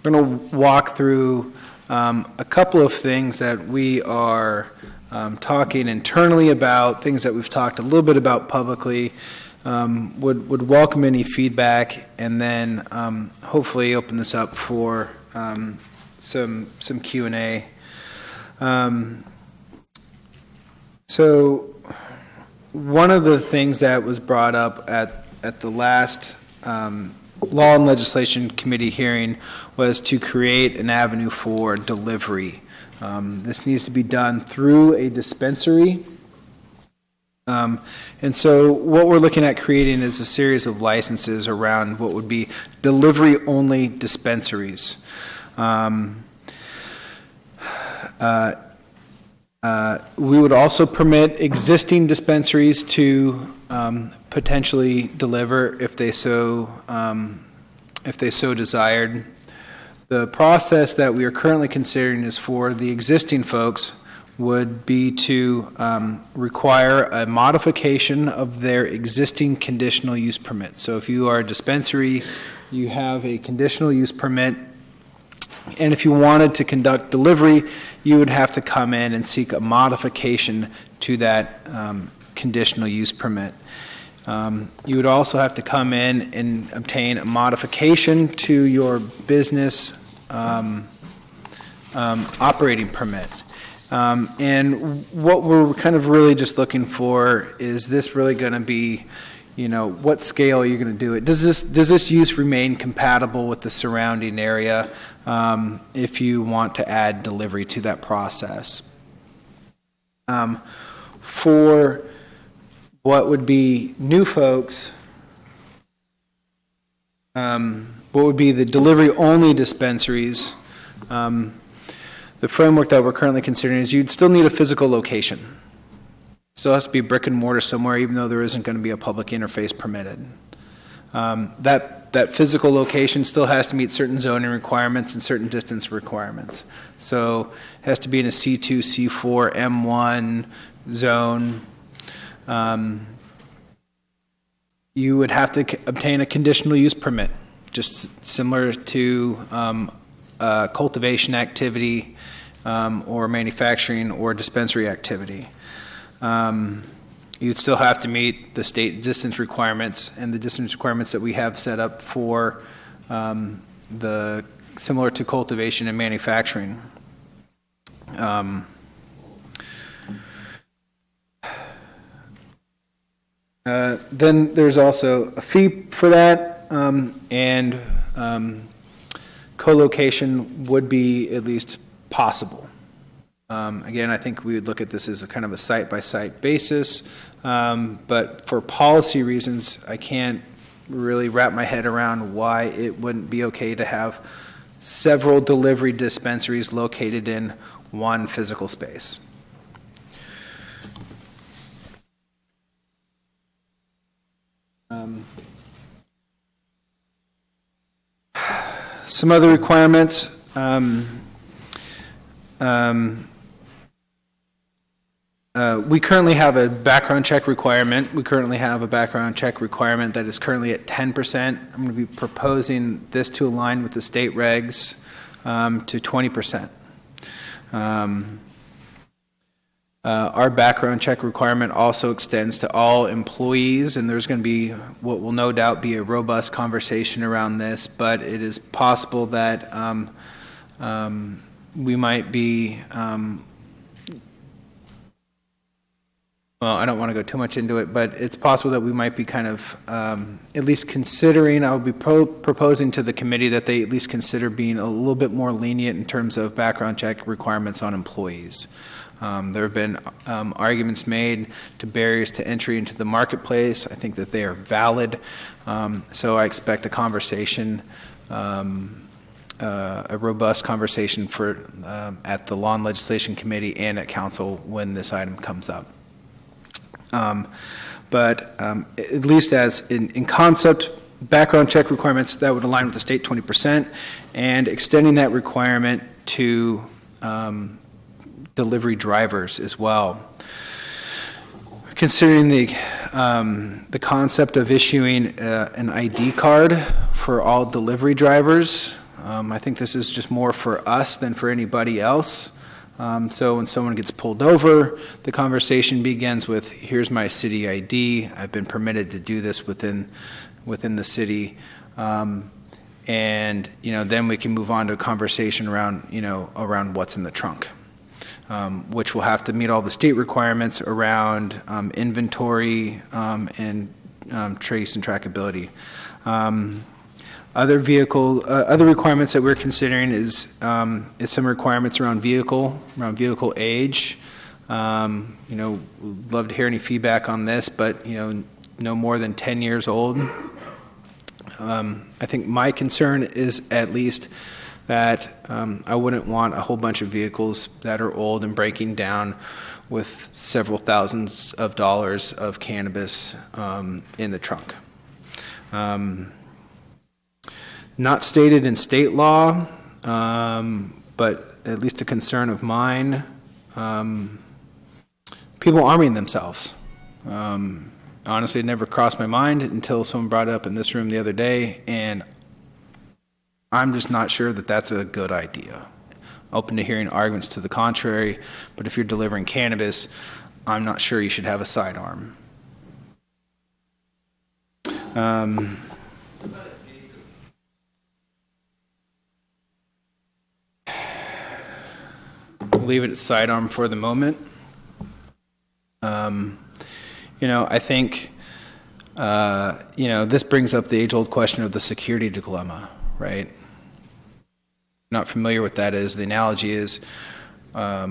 we're going to walk through a couple of things that we are talking internally about, things that we've talked a little bit about publicly. Would welcome any feedback, and then hopefully open this up for some Q&A. So one of the things that was brought up at the last Law and Legislation Committee hearing was to create an avenue for delivery. This needs to be done through a dispensary. And so what we're looking at creating is a series of licenses around what would be delivery-only dispensaries. We would also permit existing dispensaries to potentially deliver if they so desired. The process that we are currently considering is for the existing folks would be to require a modification of their existing conditional use permit. So if you are a dispensary, you have a conditional use permit, and if you wanted to conduct delivery, you would have to come in and seek a modification to that conditional use permit. You would also have to come in and obtain a modification to your business operating permit. And what we're kind of really just looking for is this really going to be, what scale are you going to do it? Does this use remain compatible with the surrounding area if you want to add delivery to that process? For what would be new folks, what would be the delivery-only dispensaries, the framework that we're currently considering is you'd still need a physical location. Still has to be brick and mortar somewhere, even though there isn't going to be a public interface permitted. That physical location still has to meet certain zoning requirements and certain distance requirements. So it has to be in a C2, C4, M1 zone. You would have to obtain a conditional use permit, just similar to cultivation activity or manufacturing or dispensary activity. You'd still have to meet the state distance requirements and the distance requirements that we have set up for the similar to cultivation and manufacturing. Then there's also a fee for that, and co-location would be at least possible. Again, I think we would look at this as a kind of a site-by-site basis, but for policy reasons, I can't really wrap my head around why it wouldn't be okay to have several delivery dispensaries located in one physical space. Some other requirements. We currently have a background check requirement. We currently have a background check requirement that is currently at 10%. I'm going to be proposing this to align with the state regs to 20%. Our background check requirement also extends to all employees, and there's going to be what will no doubt be a robust conversation around this, but it is possible that we might be, well, I don't want to go too much into it, but it's possible that we might be kind of at least considering, I would be proposing to the committee that they at least consider being a little bit more lenient in terms of background check requirements on employees. There have been arguments made to barriers to entry into the marketplace. I think that they are valid. So I expect a conversation, a robust conversation for at the Law and Legislation Committee and at Council when this item comes up. But at least as in concept, background check requirements that would align with the state 20%, and extending that requirement to delivery drivers as well. Considering the concept of issuing an ID card for all delivery drivers, I think this is just more for us than for anybody else. So when someone gets pulled over, the conversation begins with, here's my city ID. I've been permitted to do this within the city. And, then we can move on to a conversation around what's in the trunk, which will have to meet all the state requirements around inventory and trace and trackability. Other requirements that we're considering is some requirements around vehicle age. We'd love to hear any feedback on this, but no more than 10 years old. I think my concern is at least that I wouldn't want a whole bunch of vehicles that are old and breaking down with several thousands of dollars of cannabis in the trunk. Not stated in state law, but at least a concern of mine, people arming themselves. Honestly, it never crossed my mind until someone brought it up in this room the other day, and I'm just not sure that that's a good idea. Open to hearing arguments to the contrary, but if you're delivering cannabis, I'm not sure you should have a sidearm. Leave it at sidearm for the moment. I think, this brings up the age-old question of the security dilemma, right? Not familiar with that is. The analogy is a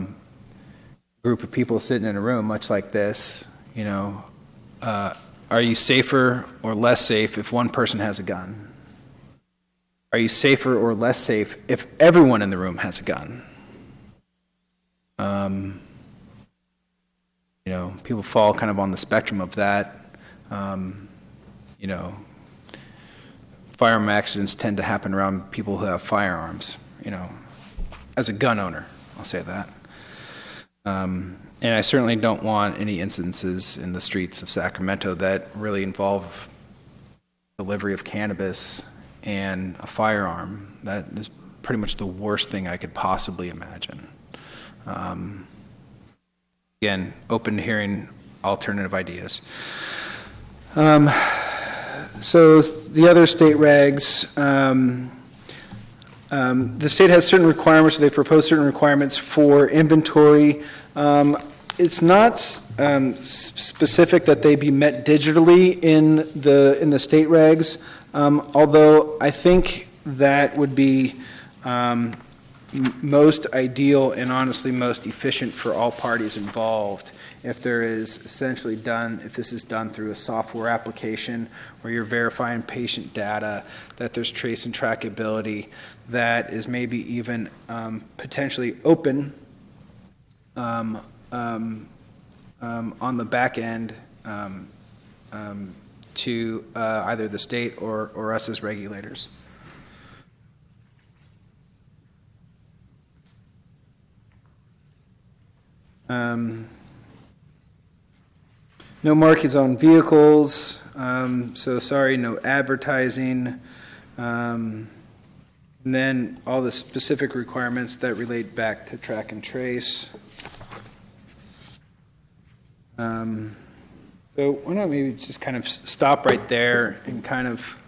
group of people sitting in a room much like this, are you safer or less safe if one person has a gun? Are you safer or less safe if everyone in the room has a gun? People fall kind of on the spectrum of that. Firearm accidents tend to happen around people who have firearms, as a gun owner, I'll say that. And I certainly don't want any instances in the streets of Sacramento that really involve delivery of cannabis and a firearm. That is pretty much the worst thing I could possibly imagine. Again, open to hearing alternative ideas. So the other state regs, the state has certain requirements, they propose certain requirements for inventory. It's not specific that they be met digitally in the state regs, although I think that would be most ideal and honestly most efficient for all parties involved if this is done through a software application where you're verifying patient data, that there's trace and trackability, that is maybe even potentially open on the back end to either the state or us as regulators. No markings on vehicles, so sorry, no advertising. And then all the specific requirements that relate back to track and trace. So why not maybe just kind of stop right there and kind of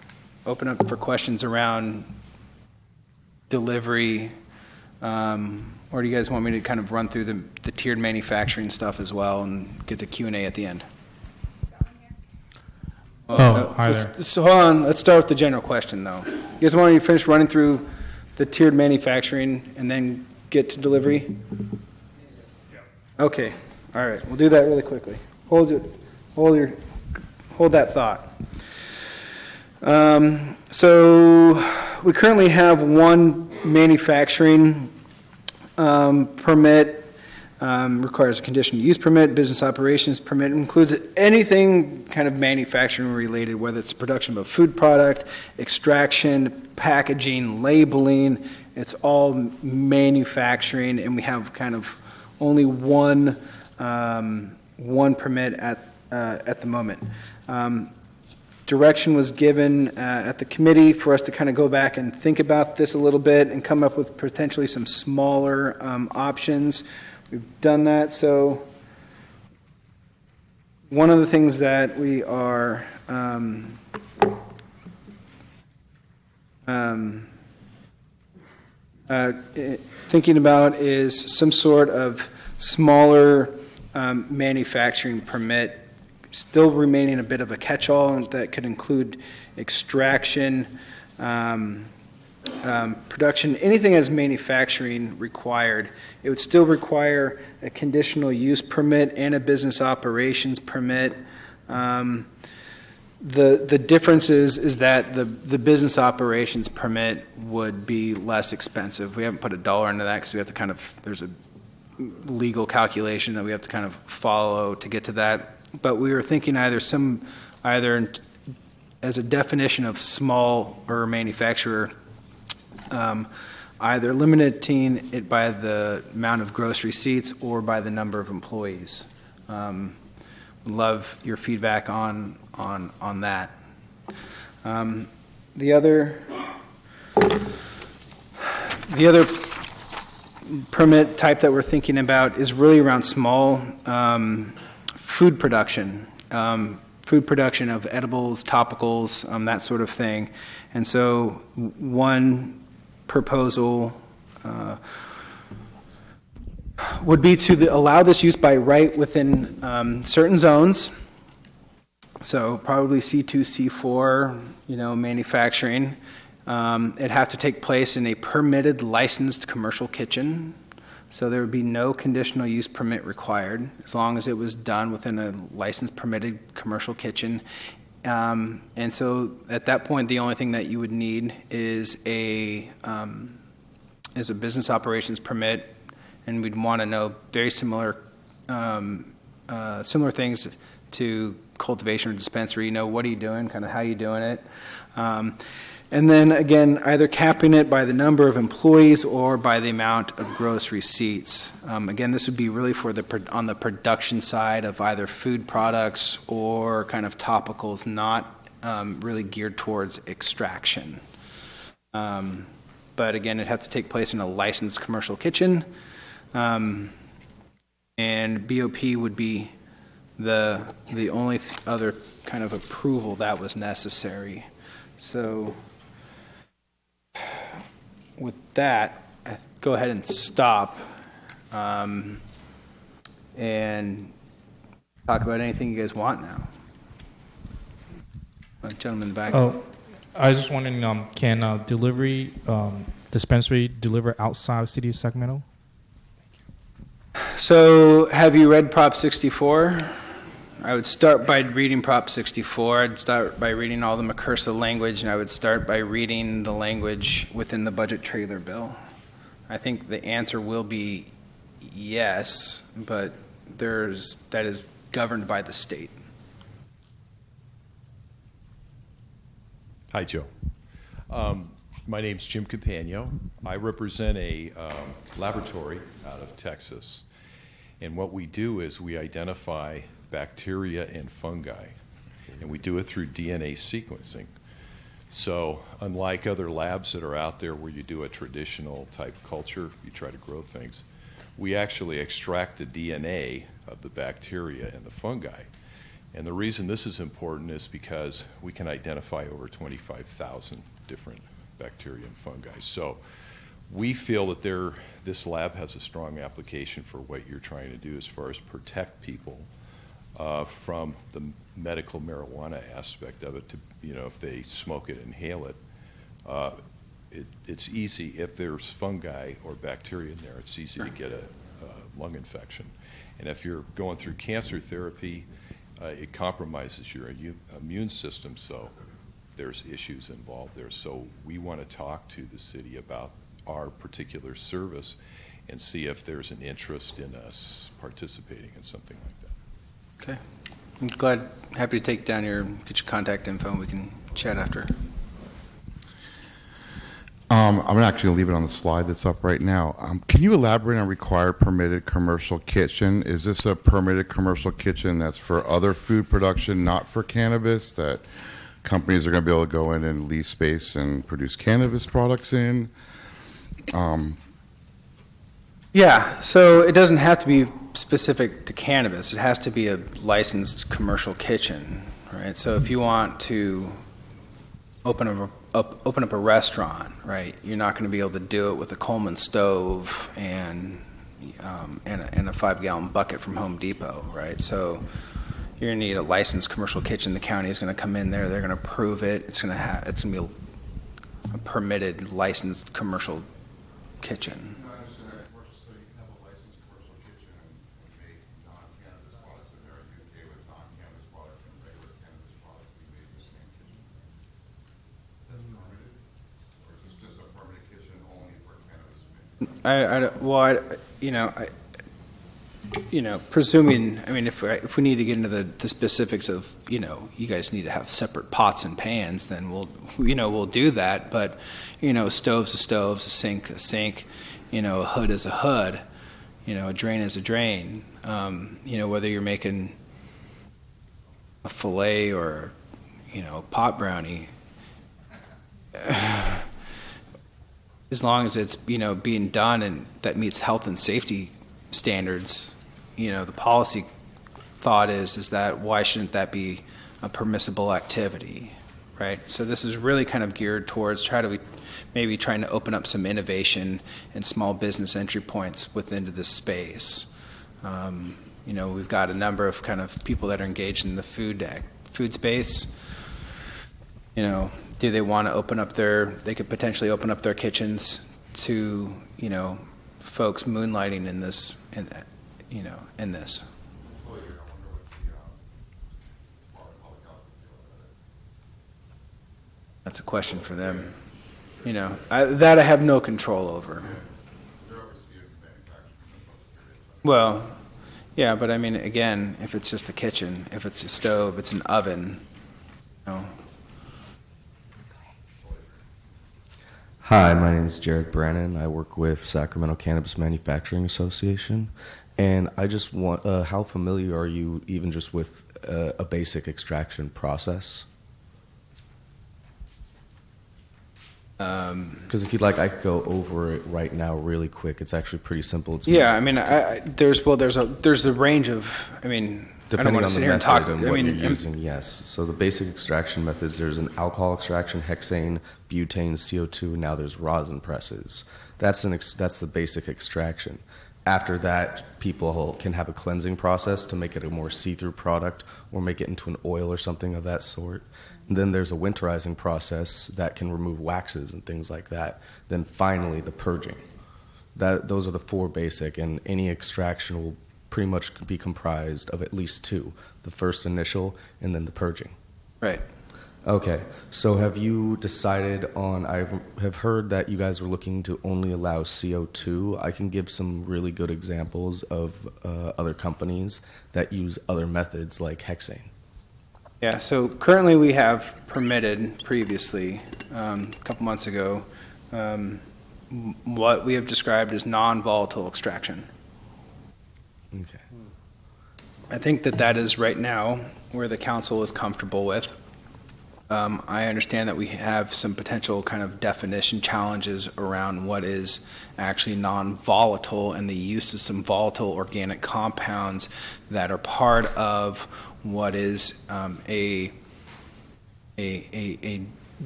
open up for questions around delivery. Or do you guys want me to kind of run through the tiered manufacturing stuff as well and get the Q&A at the end? Hi there. So hold on, let's start with the general question though. You guys want to finish running through the tiered manufacturing and then get to delivery? Okay, all right, we'll do that really quickly. Hold that thought. So we currently have one manufacturing permit, requires a conditional use permit, business operations permit, includes anything kind of manufacturing related, whether it's production of a food product, extraction, packaging, labeling, it's all manufacturing, and we have kind of only one permit at the moment. direction was given at the committee for us to kind of go back and think about this a little bit and come up with potentially some smaller options. We've done that. So one of the things that we are thinking about is some sort of smaller manufacturing permit, still remaining a bit of a catch-all that could include extraction, production, anything as manufacturing required. It would still require a conditional use permit and a business operations permit. The difference is that the business operations permit would be less expensive. We haven't put a dollar into that because we have to there's a legal calculation that we have to kind of follow to get to that. But we were thinking either as a definition of small or manufacturer, either limiting it by the amount of gross receipts or by the number of employees. Love your feedback on that. The other permit type that we're thinking about is really around small food production. Food production of edibles, topicals, that sort of thing. And so one proposal would be to allow this use by right within certain zones. So probably C2, C4, manufacturing. It'd have to take place in a permitted licensed commercial kitchen. So there would be no conditional use permit required as long as it was done within a licensed permitted commercial kitchen. And so at that point, the only thing that you would need is a business operations permit, and we'd want to know very similar things to cultivation or dispensary. What are you doing, kind of how are you doing it? And then again, either capping it by the number of employees or by the amount of gross receipts. Again, this would be really on the production side of either food products or kind of topicals, not really geared towards extraction. But again, it has to take place in a licensed commercial kitchen. And BOP would be the only other kind of approval that was necessary. So with that, go ahead and stop and talk about anything you guys want now. Gentleman in the back. Oh, I was just wondering, can dispensary deliver outside of City of Sacramento? So have you read Prop 64? I would start by reading Prop 64. I'd start by reading all the McCursa language, and I would start by reading the language within the budget trailer bill. I think the answer will be yes, but that is governed by the state. Hi, Joe. My name's Jim Campagno. I represent a laboratory out of Texas. And what we do is we identify bacteria and fungi, and we do it through DNA sequencing. So unlike other labs that are out there where you do a traditional type culture, you try to grow things, we actually extract the DNA of the bacteria and the fungi. And the reason this is important is because we can identify over 25,000 different bacteria and fungi. So we feel that this lab has a strong application for what you're trying to do as far as protect people from the medical marijuana aspect of it. To, if they smoke it, inhale it, it's easy. If there's fungi or bacteria in there, it's easy to get a lung infection. And if you're going through cancer therapy, it compromises your immune system, so there's issues involved there. So we want to talk to the city about our particular service and see if there's an interest in us participating in something like that. Okay. I'm happy to get your contact info, and we can chat after. I'm actually going to leave it on the slide that's up right now. Can you elaborate on required permitted commercial kitchen? Is this a permitted commercial kitchen that's for other food production, not for cannabis, that companies are going to be able to go in and lease space and produce cannabis products in. Yeah, so it doesn't have to be specific to cannabis. It has to be a licensed commercial kitchen, right? So if you want to open up a restaurant, right, you're not going to be able to do it with a Coleman stove and a 5-gallon bucket from Home Depot, right? So you're going to need a licensed commercial kitchen. The county is going to come in there. They're going to approve it. It's going to be a permitted, licensed commercial kitchen. Presuming, I mean, if we need to get into the specifics of, you guys need to have separate pots and pans, then we'll do that. But, stove's a stove, a sink, a hood is a hood, a drain is a drain. Whether you're making a fillet or, a pot brownie, as long as it's being done and that meets health and safety standards, the policy thought is that why shouldn't that be a permissible activity, right? So this is really kind of geared towards trying to open up some innovation and small business entry points within this space. We've got a number of kind of people that are engaged in the food space. Do they want to they could potentially open up their kitchens to, folks moonlighting in this. That's a question for them. That I have no control over. Well, yeah, but I mean, again, if it's just a kitchen, if it's a stove, it's an oven, Hi, my name is Jared Brannon. I work with Sacramento Cannabis Manufacturing Association, and I just want, how familiar are you even just with a basic extraction process? Because if you'd like, I could go over it right now really quick. It's actually pretty simple. I mean, there's a range of, I mean, depending I don't want to on sit the here and talk. method and what you're using, yes. So the basic extraction methods, there's an alcohol extraction, hexane, butane, CO2. Now there's rosin presses. That's the basic extraction. After that, people can have a cleansing process to make it a more see-through product or make it into an oil or something of that sort. And then there's a winterizing process that can remove waxes and things like that. Then finally, the purging. Those are the four basic, and any extraction will pretty much be comprised of at least two: the first initial and then the purging. Right. Okay, so have you decided on, I have heard that you guys were looking to only allow CO2. I can give some really good examples of other companies that use other methods like hexane. Yeah, so currently we have permitted previously, a couple months ago, what we have described as non-volatile extraction. Okay. I think that is right now where the council is comfortable with. I understand that we have some potential kind of definition challenges around what is actually non-volatile and the use of some volatile organic compounds that are part of what is a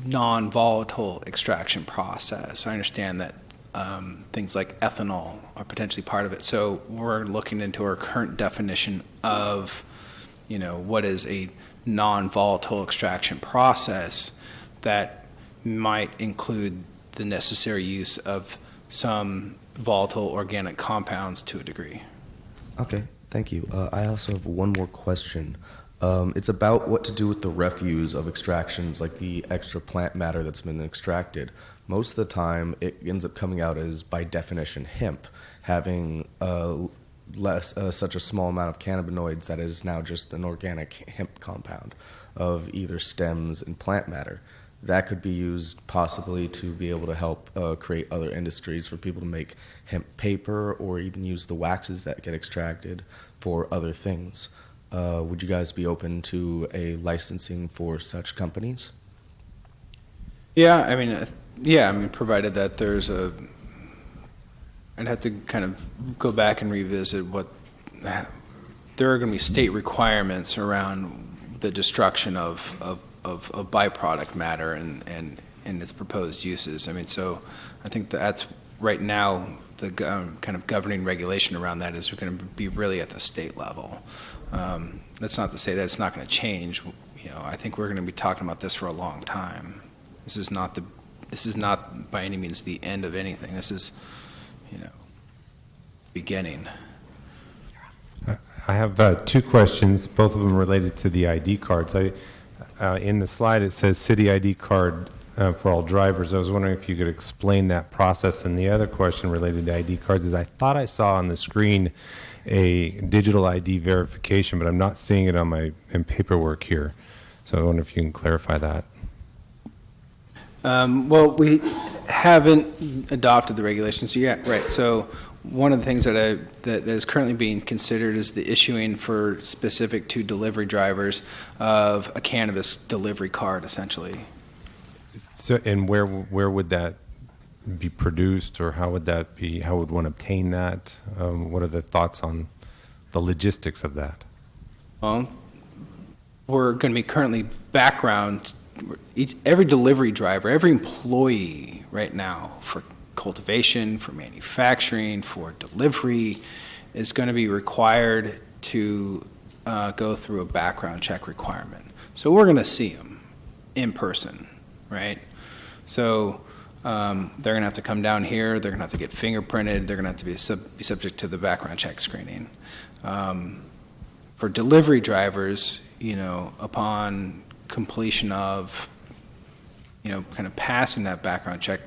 non-volatile extraction process. I understand that things like ethanol are potentially part of it. So we're looking into our current definition of, what is a non-volatile extraction process that might include the necessary use of some volatile organic compounds to a degree. Okay, thank you. I also have one more question. It's about what to do with the refuse of extractions, like the extra plant matter that's been extracted. Most of the time, it ends up coming out as, by definition, hemp, having such a small amount of cannabinoids that it is now just an organic hemp compound of either stems and plant matter. That could be used possibly to be able to help create other industries for people to make hemp paper, or even use the waxes that get extracted for other things. Would you guys be open to a licensing for such companies? Yeah, I mean, provided that there's a, I'd have to kind of go back and revisit what, there are going to be state requirements around the destruction of byproduct matter and its proposed uses. I mean, so I think that's right now the kind of governing regulation around that is going to be really at the state level. That's not to say that it's not going to change. You know, I think we're going to be talking about this for a long time. This is not by any means the end of anything. This is, you know, beginning. I have two questions, both of them related to the ID cards. In the slide it says city ID card for all drivers. I was wondering if you could explain that process. And the other question related to ID cards is I thought I saw on the screen a digital ID verification, but I'm not seeing it on my paperwork here. So I wonder if you can clarify that. Well, we haven't adopted the regulations yet, right? So one of the things that is currently being considered is the issuing for specific to delivery drivers of a cannabis delivery card, essentially. So, and where would that be produced, or how would that be? How would one obtain that? What are the thoughts on the logistics of that? Well, we're going to be currently background. Every delivery driver, every employee right now for cultivation, for manufacturing, for delivery is going to be required to go through a background check requirement. So we're going to see them in person, right? So they're going to have to come down here. They're going to have to get fingerprinted. They're going to have to be subject to the background check screening. For delivery drivers, you know, upon completion of, you know, kind of passing that background check,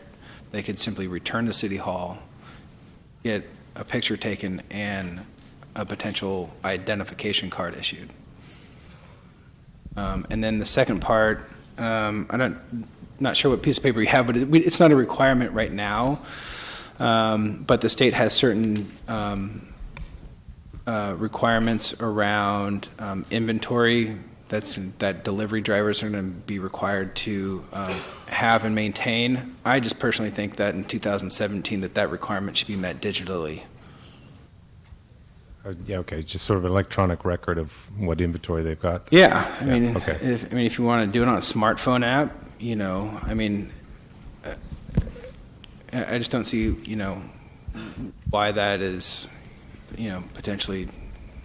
they could simply return to City Hall, get a picture taken, and a potential identification card issued. And then the second part, not sure what piece of paper you have, but it's not a requirement right now. But the state has certain requirements around inventory that delivery drivers are going to be required to have and maintain. I just personally think that in 2017 that requirement should be met digitally. Yeah, okay, just sort of an electronic record of what inventory they've got. Yeah, I mean, okay. If you want to do it on a smartphone app, you know, I mean, I just don't see, you know, why that is, you know, potentially.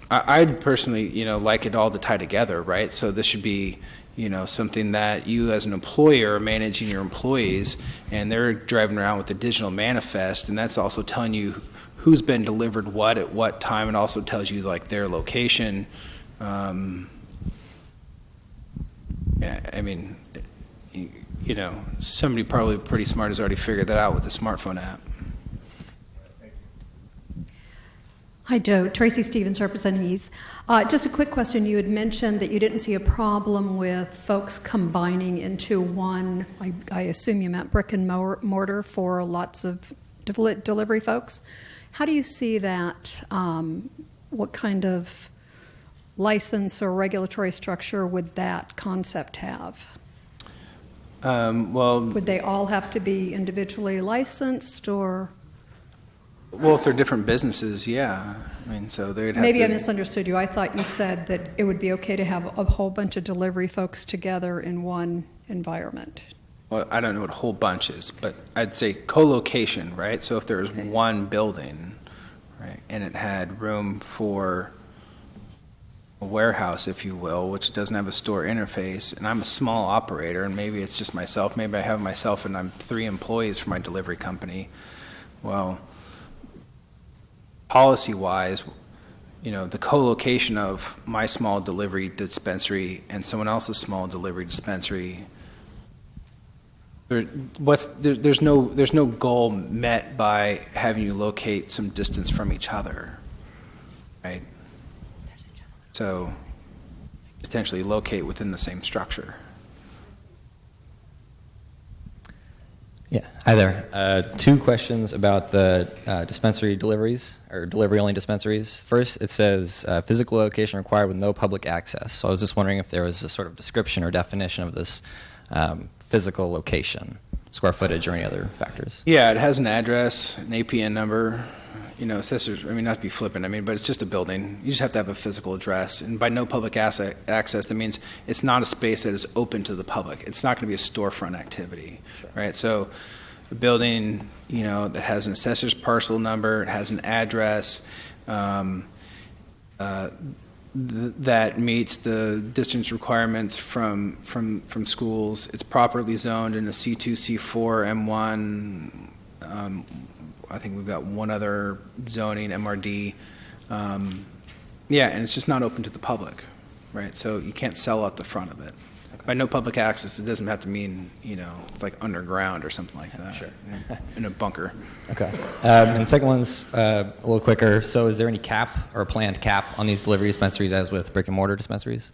I'd personally, you know, like it all to tie together, right? So this should be, you know, something that you as an employer are managing your employees, and they're driving around with the digital manifest, and that's also telling you who's been delivered what at what time. It also tells you like their location. Yeah, I mean, you know, somebody probably pretty smart has already figured that out with a smartphone app. Hi, Joe. Tracy Stevens, representing East. Just a quick question. You had mentioned that you didn't see a problem with folks combining into one, I assume you meant brick and mortar for lots of delivery folks. How do you see that? What kind of license or regulatory structure would that concept have? Well, would they all have to be individually licensed, or? Well, if they're different businesses, yeah. I mean, so they'd have Maybe to. I misunderstood you. I thought you said that it would be okay to have a whole bunch of delivery folks together in one environment. Well, I don't know what a whole bunch is, but I'd say co-location, right? So if there's one building, right, and it had room for a warehouse, if you will, which doesn't have a store interface, and I'm a small operator, and maybe it's just myself, maybe I have myself and I'm 3 employees for my delivery company. Well, policy-wise, you know, the co-location of my small delivery dispensary and someone else's small delivery dispensary, there's no goal met by having you locate some distance from each other, right? So potentially locate within the same structure. Yeah, hi there. 2 questions about the dispensary deliveries, or delivery-only dispensaries. First, it says physical location required with no public access. So I was just wondering if there was a sort of description or definition of this physical location, square footage, or any other factors? Yeah, it has an address, an APN number, assessors, not to be flippant, but it's just a building. You just have to have a physical address. And by no public access, that means it's not a space that is open to the public. It's not going to be a storefront activity, right? So a building, that has an assessor's parcel number, it has an address, that meets the distance requirements from schools. It's properly zoned in a C2, C4, M1. I think we've got one other zoning, MRD. And it's just not open to the public, right? So you can't sell out the front of it. By no public access, it doesn't have to mean, it's like underground or something like that. Sure. In a bunker. Okay. And the second one's a little quicker. So is there any cap or planned cap on these delivery dispensaries as with brick and mortar dispensaries?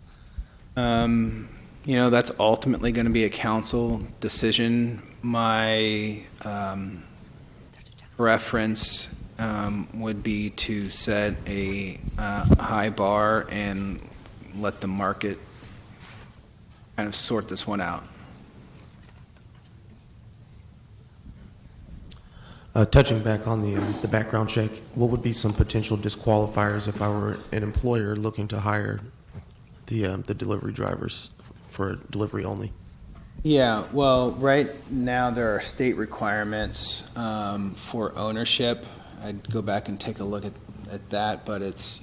That's ultimately going to be a council decision. My preference would be to set a high bar and let the market kind of sort this one out. Touching back on the background check, what would be some potential disqualifiers if I were an employer looking to hire the delivery drivers for delivery only? Yeah, well, right now there are state requirements for ownership. I'd go back and take a look at that, but it's,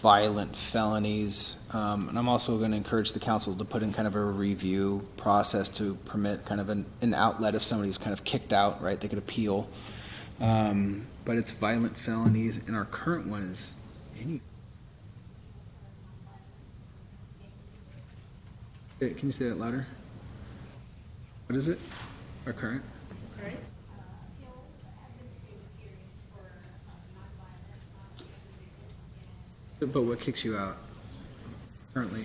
violent felonies. And I'm also going to encourage the council to put in kind of a review process to permit kind of an outlet if somebody's kind of kicked out, right? They could appeal. But it's violent felonies, and our current one is any. Can you say that louder? What is it? Our current? But what kicks you out currently?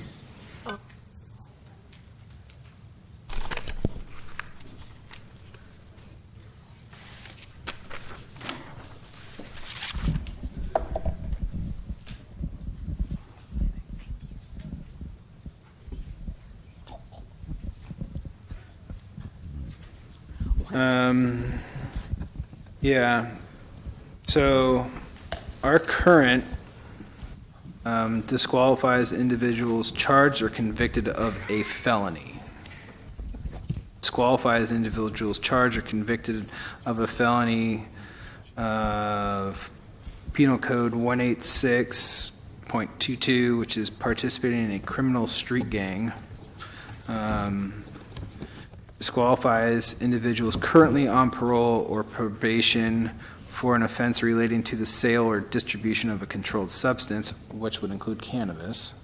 Yeah. So our current disqualifies individuals charged or convicted of a felony. Disqualifies individuals charged or convicted of a felony of Penal Code 186.22, which is participating in a criminal street gang. Disqualifies individuals currently on parole or probation for an offense relating to the sale or distribution of a controlled substance, which would include cannabis.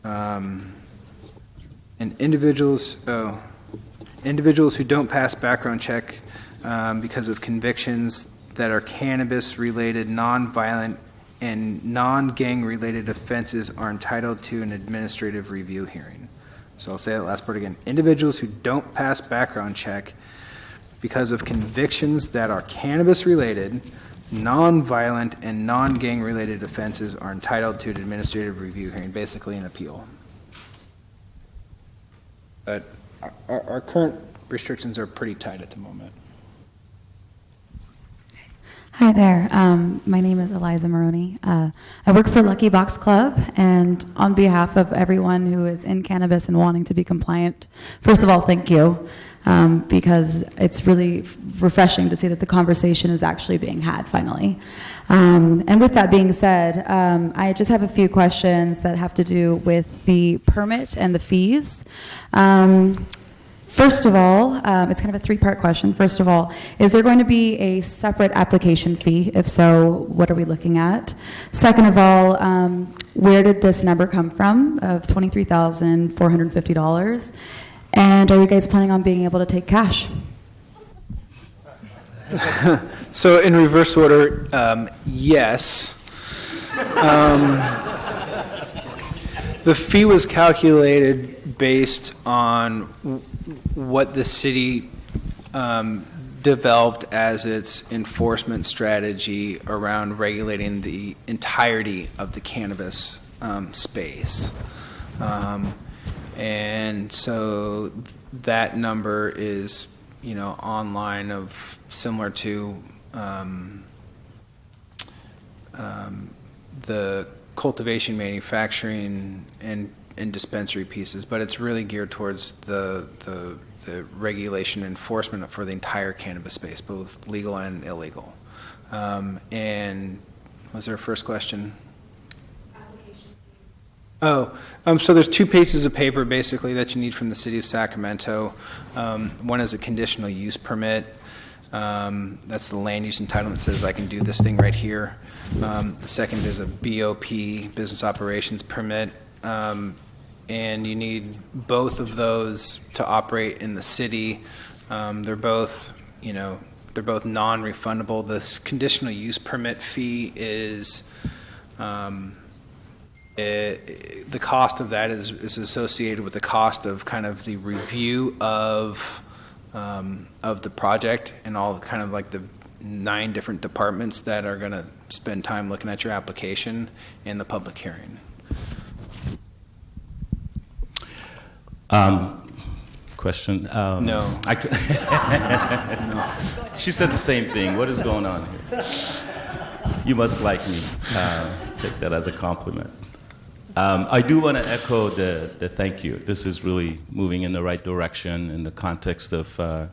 And individuals who don't pass background check because of convictions that are cannabis-related, non-violent, and non-gang related offenses are entitled to an administrative review hearing. So I'll say that last part again. Individuals who don't pass background check because of convictions that are cannabis-related, non-violent, and non-gang-related offenses are entitled to an administrative review hearing, basically an appeal. But our current restrictions are pretty tight at the moment. Hi there. My name is Eliza Maroney. I work for Lucky Box Club, and on behalf of everyone who is in cannabis and wanting to be compliant, first of all, thank you. Because it's really refreshing to see that the conversation is actually being had finally. And with that being said, I just have a few questions that have to do with the permit and the fees. First of all, it's kind of a three-part question. First of all, is there going to be a separate application fee? If so, what are we looking at? Second of all, where did this number come from of $23,450? And are you guys planning on being able to take cash? So in reverse order, yes. The fee was calculated based on what the city developed as its enforcement strategy around regulating the entirety of the cannabis space. And so that number is, online of similar to the cultivation, manufacturing, and dispensary pieces, but it's really geared towards the regulation and enforcement for the entire cannabis space, both legal and illegal. And was there a first question? So there's two pieces of paper basically that you need from the city of Sacramento. One is a conditional use permit. That's the land use entitlement that says I can do this thing right here. The second is a BOP, business operations permit. And you need both of those to operate in the city. They're both non-refundable. This conditional use permit fee is the cost of that is associated with the cost of kind of the review of the project and all kind of like the 9 different departments that are going to spend time looking at your application and the public hearing. Question? No. No. She said the same thing. What is going on here? You must like me. Take that as a compliment. I do want to echo the thank you. This is really moving in the right direction in the context of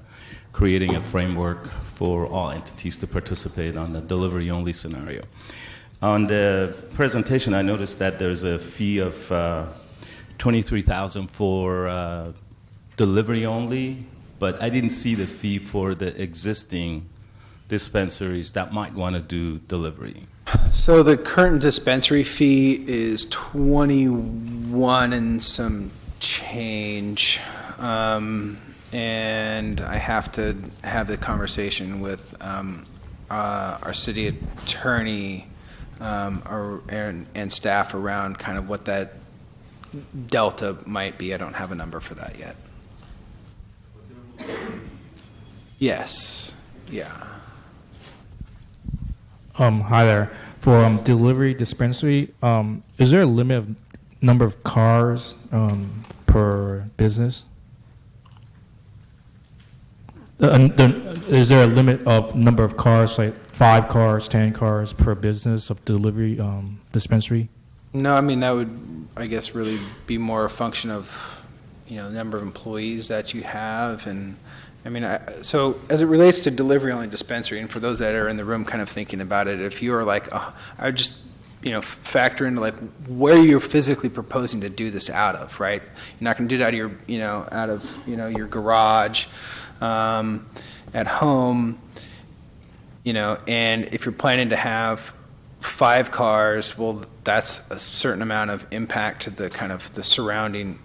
creating a framework for all entities to participate on the delivery-only scenario. On the presentation, I noticed that there's a fee of $23,000 for delivery only, but I didn't see the fee for the existing dispensaries that might want to do delivery. So the current dispensary fee is 21 and some change, and I have to have the conversation with our city attorney and staff around kind of what that delta might be. I don't have a number for that yet. Yes. Yeah. Hi there. For delivery dispensary, is there a limit of number of cars per business? Is there a limit of number of cars, like 5 cars, 10 cars per business of delivery dispensary? No, I mean, that would, I guess, really be more a function of, the number of employees that you have. And I mean, so as it relates to delivery-only dispensary, and for those that are in the room kind of thinking about it, if you are like, I would just, factor into like where you're physically proposing to do this out of, right? You're not going to do it out of your, your garage, at home, and if you're planning to have 5 cars, well, that's a certain amount of impact to the kind of the surrounding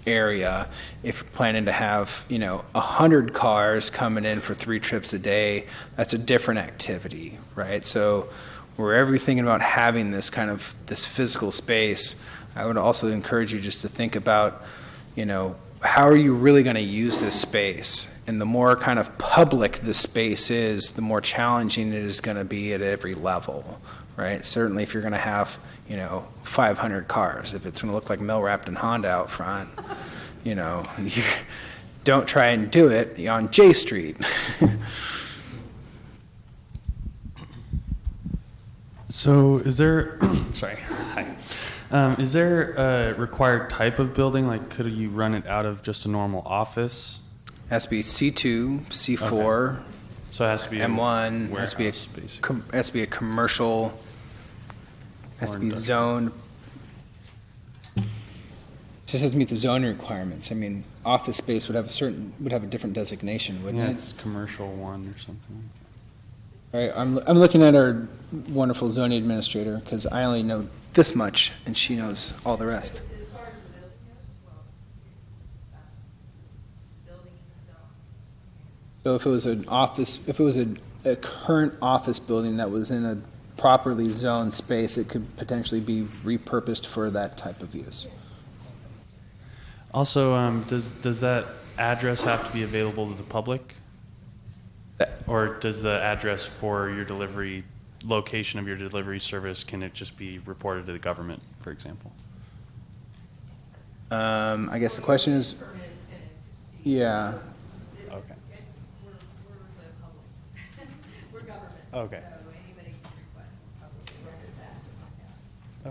area. If you're planning to have 100 cars coming in for 3 trips a day, that's a different activity, right? So wherever you're thinking about having this kind of this physical space, I would also encourage you just to think about how are you really going to use this space? And the more kind of public this space is, the more challenging it is going to be at every level, right? Certainly if you're going to have 500 cars, if it's going to look like Millwrapped and Honda out front, you don't try and do it on J Street. So is there Sorry. Hi. is there a required type of building? Like, could you run it out of just a normal office? It has to be C2, C4, Okay. So it has to be M1, a has to be warehouse, basically. has to be a commercial, has to be zoned. It just has to meet the zoning requirements. I mean, office space would have a different designation, wouldn't Yeah, it? it's commercial 1 or something. All right, I'm looking at our wonderful zoning administrator because I only know this much and she knows all the rest. As far as the building goes, well, it's building in the zone. So if it was an office, if it was a current office building that was in a properly zoned space, it could potentially be repurposed for that type of use. Also, does that address have to be available to the public? Or does the address for your delivery, location of your delivery service, can it just be reported to the government, for example? I guess the question is, Permit is going to be. yeah, Okay. We're the public. We're government. Okay. So anybody can request public records act to find out.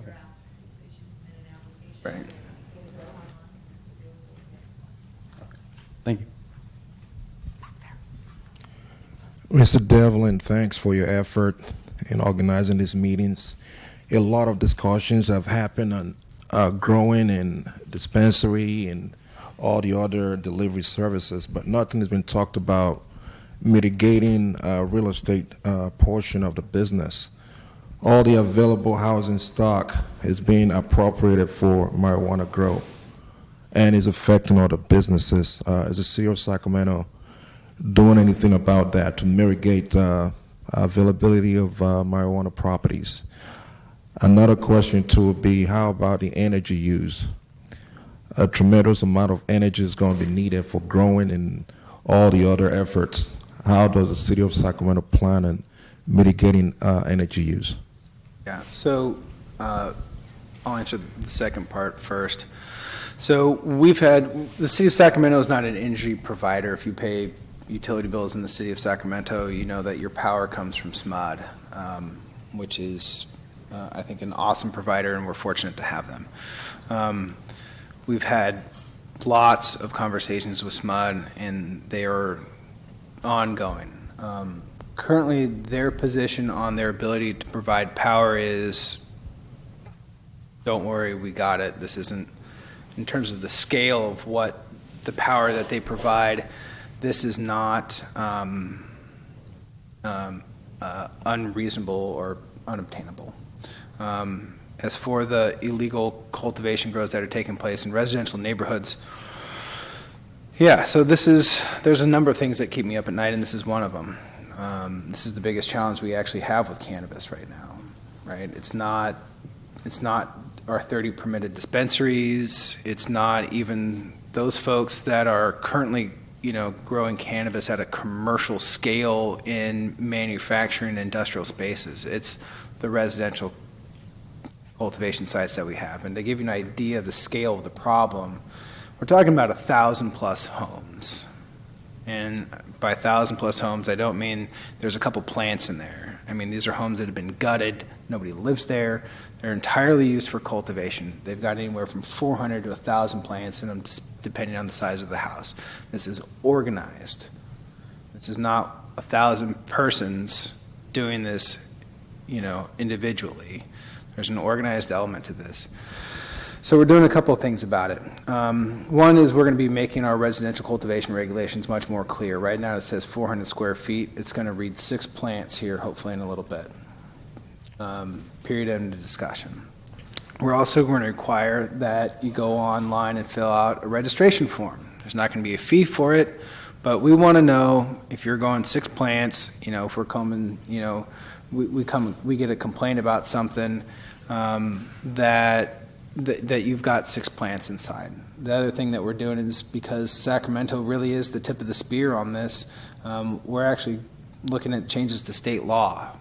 Okay. So you should submit an application. Right. and get it online to do it. Thank you. Mr. Devlin, thanks for your effort in organizing these meetings. A lot of discussions have happened on growing and dispensary and all the other delivery services, but nothing has been talked about mitigating real estate portion of the business. All the available housing stock is being appropriated for marijuana grow and is affecting all the businesses. Is the city of Sacramento doing anything about that to mitigate availability of marijuana properties? Another question too would be, how about the energy use? A tremendous amount of energy is going to be needed for growing and all the other efforts. How does the city of Sacramento plan on mitigating energy use? yeah. So I'll answer the second part first. So the city of Sacramento is not an energy provider. If you pay utility bills in the city of Sacramento, you know that your power comes from SMUD, which is, I think, an awesome provider, and we're fortunate to have them. We've had lots of conversations with SMUD, and they are ongoing. Currently, their position on their ability to provide power is, don't worry, we got it. This isn't, in terms of the scale of what the power that they provide, this is not unreasonable or unobtainable. As for the illegal cultivation grows that are taking place in residential neighborhoods, yeah, so there's a number of things that keep me up at night, and this is one of them. This is the biggest challenge we actually have with cannabis right now, right? It's not our 30 permitted dispensaries. It's not even those folks that are currently, growing cannabis at a commercial scale in manufacturing and industrial spaces. It's the residential cultivation sites that we have. And to give you an idea of the scale of the problem, we're talking about 1,000+ homes. And by 1,000+ homes, I don't mean there's a couple plants in there. I mean, these are homes that have been gutted. Nobody lives there. They're entirely used for cultivation. They've got anywhere from 400 to 1,000 plants in them, depending on the size of the house. This is organized. This is not 1,000 persons doing this, individually. There's an organized element to this. So we're doing a couple of things about it. One is we're going to be making our residential cultivation regulations much more clear. Right now it says 400 square feet. It's going to read 6 plants here, hopefully in a little bit. Period, end of discussion. We're also going to require that you go online and fill out a registration form. There's not going to be a fee for it, but we want to know if you're going 6 plants, if we're coming, we get a complaint about something, that you've got 6 plants inside. The other thing that we're doing is, because Sacramento really is the tip of the spear on this, we're actually looking at changes to state law.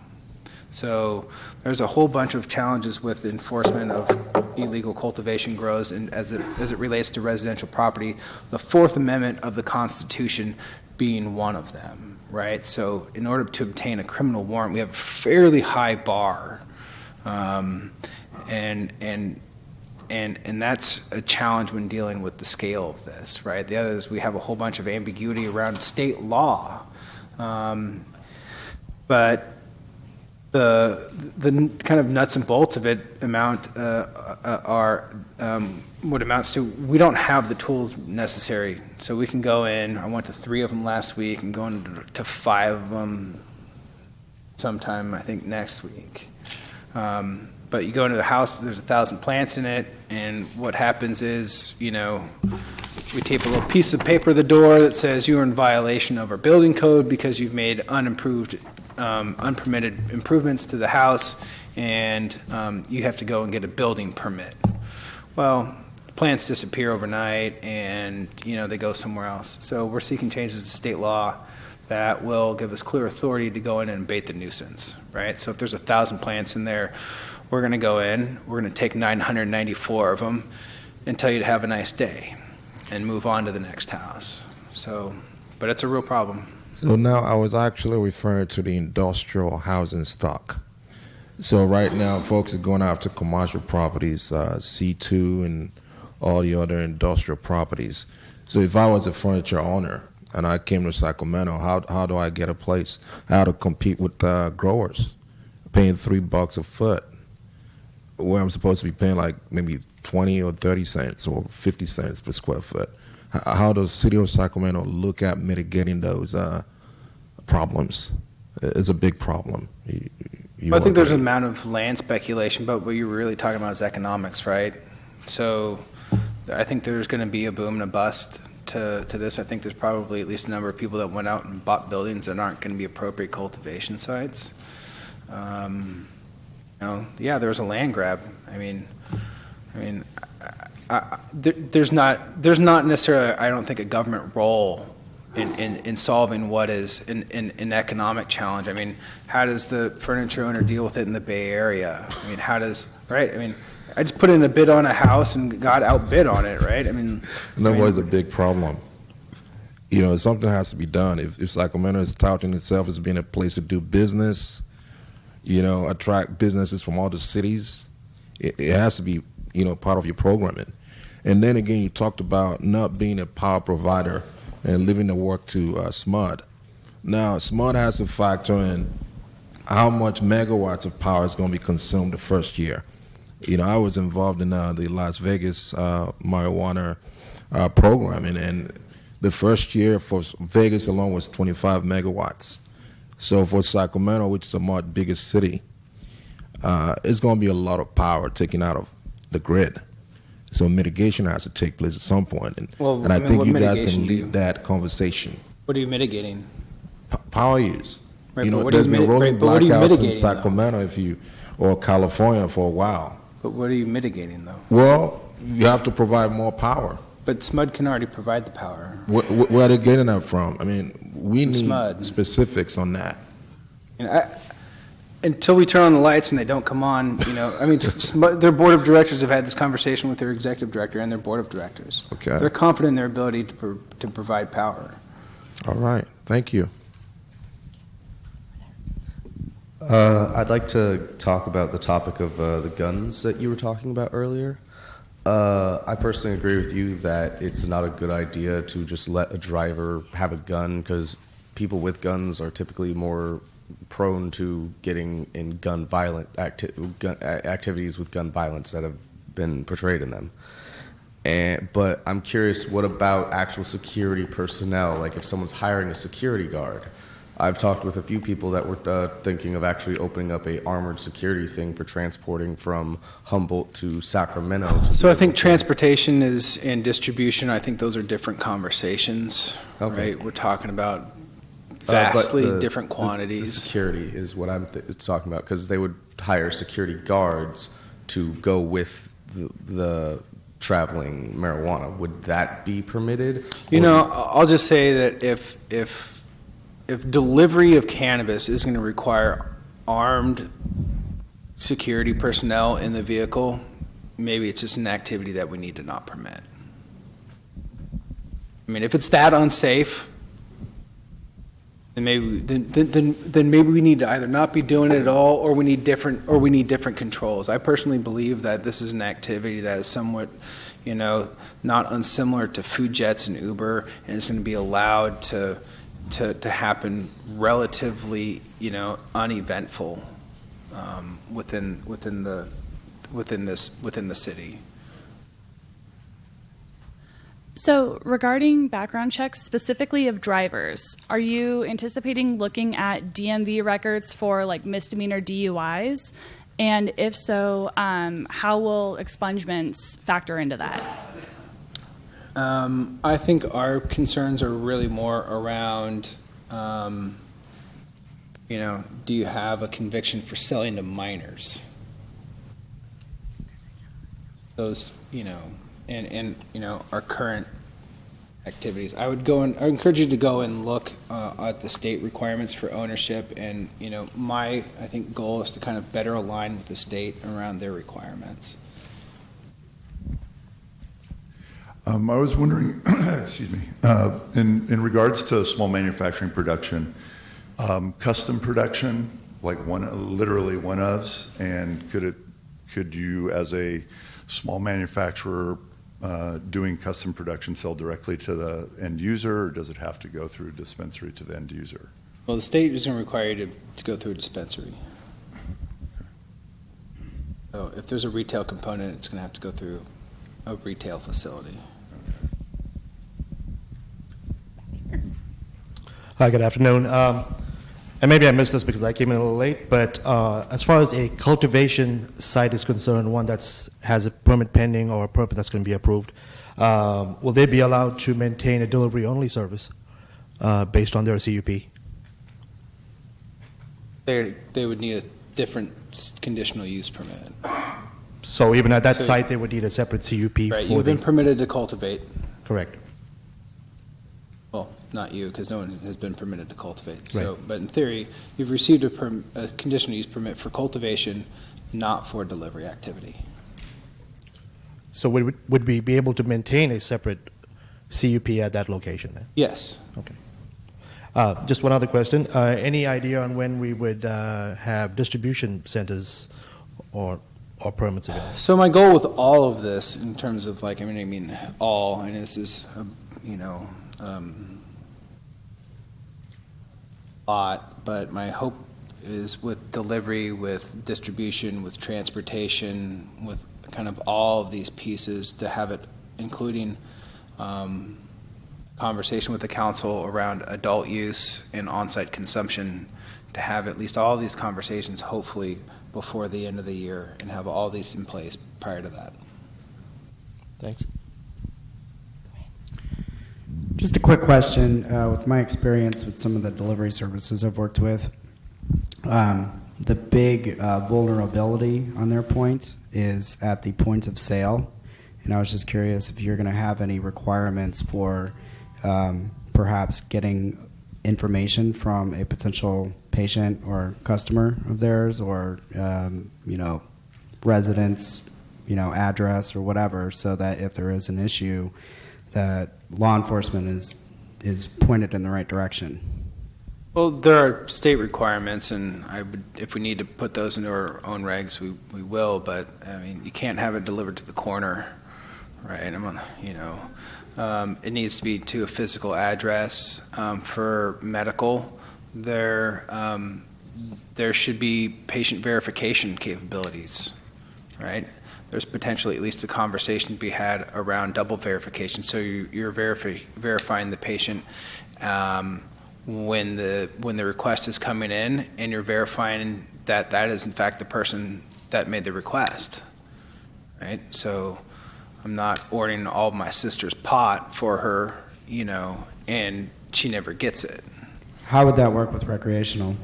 So there's a whole bunch of challenges with enforcement of illegal cultivation grows, and as it relates to residential property, the Fourth Amendment of the Constitution being one of them, right? So in order to obtain a criminal warrant, we have a fairly high bar, and that's a challenge when dealing with the scale of this, right? The other is we have a whole bunch of ambiguity around state law, but the kind of nuts and bolts of it are what amounts to, we don't have the tools necessary. So we can go in, I went to 3 of them last week, and going to 5 of them sometime, I think, next week. But you go into the house, there's 1,000 plants in it, and what happens is, we tape a little piece of paper at the door that says you are in violation of our building code because you've made unpermitted improvements to the house, and you have to go and get a building permit. Well, plants disappear overnight, and they go somewhere else. So we're seeking changes to state law that will give us clear authority to go in and abate the nuisance, right? So if there's 1,000 plants in there, we're going to go in, we're going to take 994 of them, until you'd have a nice day and move on to the next house. So, but it's a real problem. So now I was actually referring to the industrial housing stock. So right now, folks are going after commercial properties, C2 and all the other industrial properties. So if I was a furniture owner and I came to Sacramento, how do I get a place? How to compete with growers, paying $3 a foot, where I'm supposed to be paying like maybe 20 or 30 cents or 50 cents per square foot. How does City of Sacramento look at mitigating those problems? It's a big problem. I think there's an amount of land speculation, but what you're really talking about is economics, right? So I think there's going to be a boom and a bust to this. I think there's probably at least a number of people that went out and bought buildings that aren't going to be appropriate cultivation sites. Yeah, there was a land grab. There's not necessarily, I don't think, a government role in solving what is an economic challenge. How does the furniture owner deal with it in the Bay Area? I just put in a bid on a house and got outbid on it, right? That was a big problem. Something has to be done. If Sacramento is touting itself as being a place to do business, attract businesses from all the cities, it has to be, part of your programming. And then again, you talked about not being a power provider and leaving the work to SMUD. Now, SMUD has to factor in how much megawatts of power is going to be consumed the first year. I was involved in the Las Vegas marijuana programming, and the first year for Vegas alone was 25 megawatts. So for Sacramento, which is a much bigger city, it's going to be a lot of power taken out of the grid. So mitigation has to take place at some point. And I think you guys can lead that conversation. What are you mitigating? Power use. Right, there's been rolling blackouts in Sacramento or California for a while. But what are you mitigating, though? Well, you have to provide more power. But SMUD can already provide the power. Where are they getting that from? We need SMUD. Specifics on that. Until we turn on the lights and they don't come on, their board of directors have had this conversation with their executive director and their board of directors. Okay. They're confident in their ability to provide power. All right. Thank you. I'd like to talk about the topic of the guns that you were talking about earlier. I personally agree with you that it's not a good idea to just let a driver have a gun, because people with guns are typically more prone to getting in activities with gun violence that have been portrayed in them. But I'm curious, what about actual security personnel? Like if someone's hiring a security guard, I've talked with a few people that were thinking of actually opening up a armored security thing for transporting from Humboldt to Sacramento. So I think transportation and distribution, I think those are different conversations, right? We're talking about vastly different quantities. The security is what I'm talking about, because they would hire security guards to go with the traveling marijuana. Would that be permitted? I'll just say that if delivery of cannabis is going to require armed security personnel in the vehicle, maybe it's just an activity that we need to not permit. If it's that unsafe, then maybe we need to either not be doing it at all, or we need different controls. I personally believe that this is an activity that is somewhat, not unsimilar to food jets and Uber, and it's going to be allowed to happen relatively, uneventful within the city. So regarding background checks, specifically of drivers, are you anticipating looking at DMV records for like misdemeanor DUIs? And if so, how will expungements factor into that? I think our concerns are really more around, do you have a conviction for selling to minors? Those, and our current activities. I encourage you to go and look at the state requirements for ownership, and I think goal is to kind of better align with the state around their requirements. I was wondering, excuse me, in regards to small manufacturing production, custom production, like literally one-ofs, and could you, as a small manufacturer doing custom production, sell directly to the end user, or does it have to go through a dispensary to the end user? Well, the state is going to require you to go through a dispensary. So if there's a retail component, it's going to have to go through a retail facility. Hi, good afternoon. And maybe I missed this because I came in a little late, but as far as a cultivation site is concerned, one that has a permit pending or a permit that's going to be approved, will they be allowed to maintain a delivery-only service based on their CUP? They would need a different conditional use permit. So even at that site, they would need a separate CUP Right, for you've been permitted to cultivate. Correct. Well, not you, because no one has been permitted to cultivate. So, Right. but in theory, you've received a conditional use permit for cultivation, not for delivery activity. So would we be able to maintain a separate CUP at that location then? Yes. Okay. Just one other question. Any idea on when we would have distribution centers or permits available? So my goal with all of this, in terms of like, I mean all, and this is, lot, but my hope is with delivery, with distribution, with transportation, with kind of all of these pieces, to have it, including conversation with the council around adult use and on-site consumption, to have at least all of these conversations hopefully before the end of the year and have all these in place prior to that. Thanks. Just a quick question. With my experience with some of the delivery services I've worked with, the big vulnerability on their point is at the point of sale. And I was just curious if you're going to have any requirements for perhaps getting information from a potential patient or customer of theirs, or residence, address or whatever, so that if there is an issue, that law enforcement is pointed in the right direction. Well, there are state requirements, and if we need to put those into our own regs, we will. But I mean, you can't have it delivered to the corner, right? It needs to be to a physical address. For medical, there should be patient verification capabilities, right? There's potentially at least a conversation to be had around double verification. So you're verifying the patient when the request is coming in, and you're verifying that that is in fact the person that made the request, right? So I'm not ordering all of my sister's pot for her, and she never gets it. How would that work with recreational?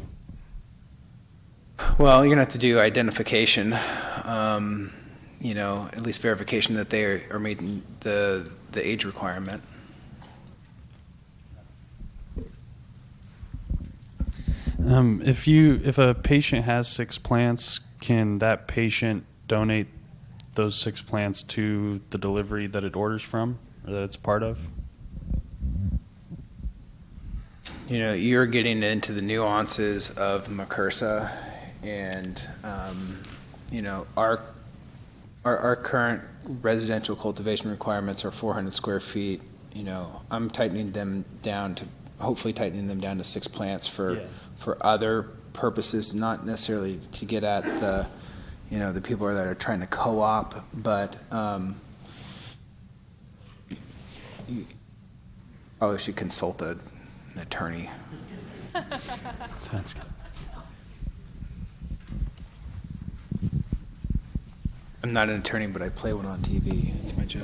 Well, you're going to have to do identification, at least verification that they are meeting the age requirement. If a patient has 6 plants, can that patient donate those 6 plants to the delivery that it orders from, or that it's part of? You're getting into the nuances of McCursa, and our current residential cultivation requirements are 400 square feet. I'm hopefully tightening them down to 6 plants for other purposes, not necessarily to get at the people that are trying to co-op, but you probably should consult an attorney. Sounds good. I'm not an attorney, but I play one on TV. It's my joke.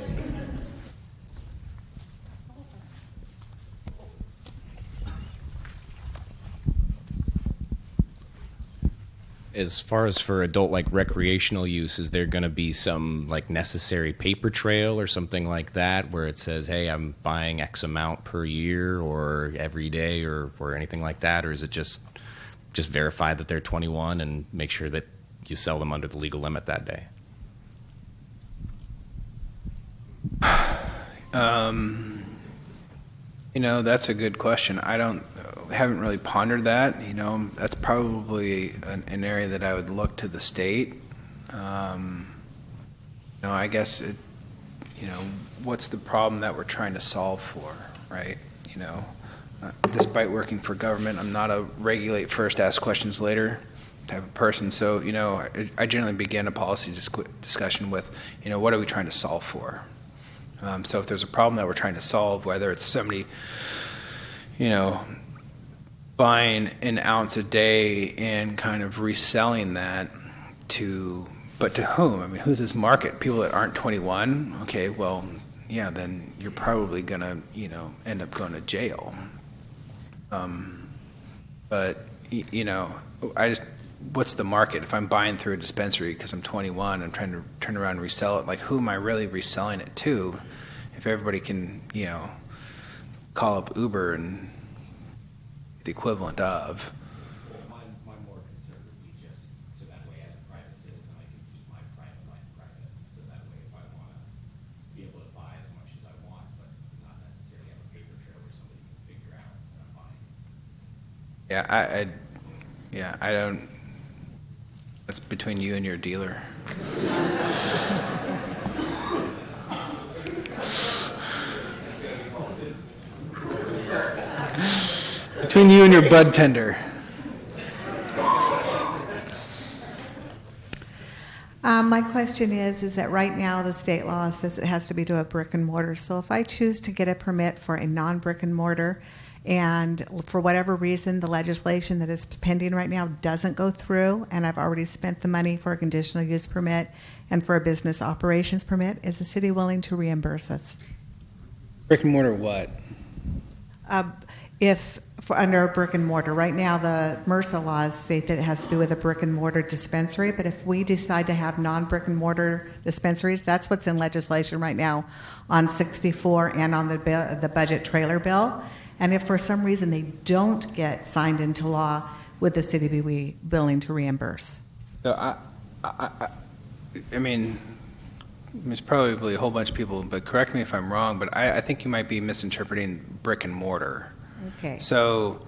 As far as for adult recreational use, is there going to be some necessary paper trail or something like that where it says, hey, I'm buying X amount per year or every day or anything like that? Or is it just verify that they're 21 and make sure that you sell them under the legal limit that day? That's a good question. Haven't really pondered that. That's probably an area that I would look to the state. I guess what's the problem that we're trying to solve for, right? Despite working for government, I'm not a regulate first, ask questions later type of person. So, I generally begin a policy discussion with, what are we trying to solve for? So if there's a problem that we're trying to solve, whether it's somebody, buying an ounce a day and kind of reselling that but to whom? I mean, who's this market? People that aren't 21? Okay, well, yeah, then you're probably going to, end up going to jail. But, what's the market? If I'm buying through a dispensary because I'm 21, I'm trying to turn around and resell it, like who am I really reselling it to? If everybody can, call up Uber and the equivalent of. My more concern would be just so that way as a private citizen I can keep my private life private. So that way if I want to be able to buy as much as I want, but not necessarily have a paper trail where somebody can figure out that I'm buying. Yeah, I don't. That's between you and your dealer. Between you and your bud tender. My question is that right now the state law says it has to be to a brick and mortar. So if I choose to get a permit for a non-brick and mortar, and for whatever reason the legislation that is pending right now doesn't go through, and I've already spent the money for a conditional use permit and for a business operations permit, is the city willing to reimburse us? Brick and mortar what? If under a brick and mortar, right now the MRSA laws state that it has to be with a brick and mortar dispensary, but if we decide to have non-brick and mortar dispensaries, that's what's in legislation right now on 64 and on the budget trailer bill. And if for some reason they don't get signed into law, would the city be willing to reimburse? So I mean, there's probably a whole bunch of people, but correct me if I'm wrong, but I think you might be misinterpreting brick and mortar. Okay. So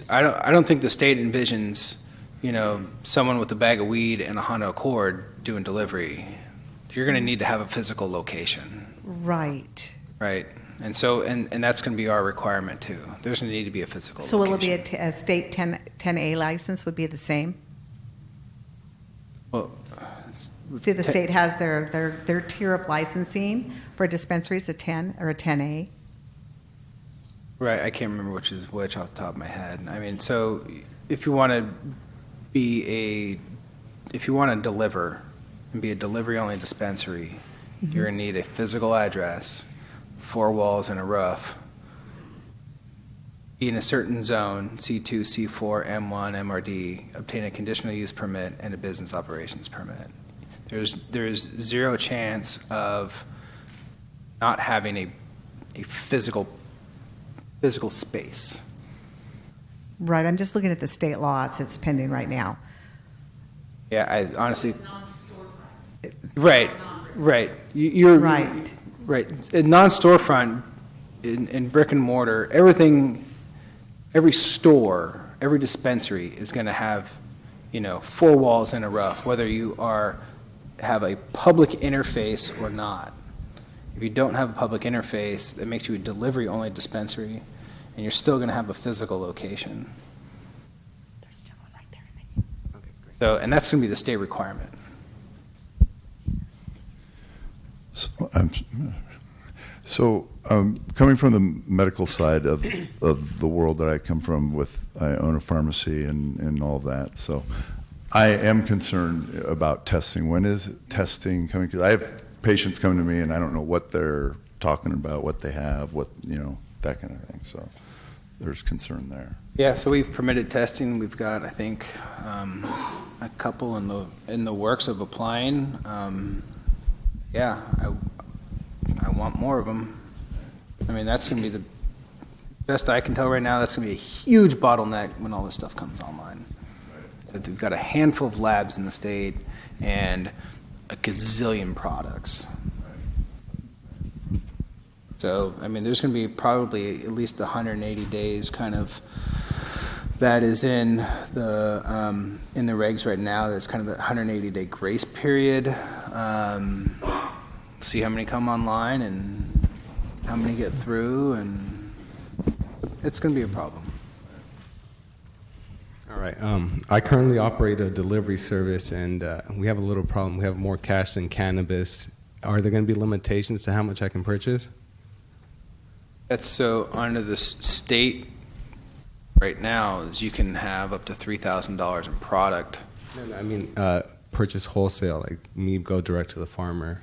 I don't think the state envisions, someone with a bag of weed and a Honda Accord doing delivery. You're going to need to have a physical location. Right. Right. And so, and that's going to be our requirement too. There's going to need to be a physical So location. will it be a state 10A license would be the same? Well, see, the state has their tier of licensing for dispensaries, a 10 or a 10A. Right, I can't remember which is which off the top of my head. I mean, so if you want to deliver and be a delivery-only dispensary, you're going to need a physical address, 4 walls and a roof, be in a certain zone, C2, C4, M1, MRD, obtain a conditional use permit and a business operations permit. There's zero chance of not having a physical space. Right, I'm just looking at the state law it's pending right now. Yeah, I honestly. Right. You're right. Right. In non-storefront, in brick and mortar, every store, every dispensary is going to have, 4 walls and a roof, whether you have a public interface or not. If you don't have a public interface, that makes you a delivery-only dispensary, and you're still going to have a physical location. So, and that's going to be the state requirement. So, coming from the medical side of the world that I come from, I own a pharmacy and all of that. So, I am concerned about testing. When is testing coming? Because I have patients come to me and I don't know what they're talking about, what they have, that kind of thing. So, there's concern there. Yeah, so we've permitted testing. We've got, I think, a couple in the works of applying. Yeah, I want more of them. I mean, that's going to be the best I can tell right now. That's going to be a huge bottleneck when all this stuff comes online. So we've got a handful of labs in the state and a gazillion products. So, I mean, there's going to be probably at least 180 days kind of that is in the regs right now. That's kind of that 180-day grace period. See how many come online and how many get through, and it's going to be a problem. All right. I currently operate a delivery service, and we have a little problem. We have more cash than cannabis. Are there going to be limitations to how much I can purchase? That's so under the state right now is you can have up to $3,000 in product. No, I mean purchase wholesale, like me go direct to the farmer.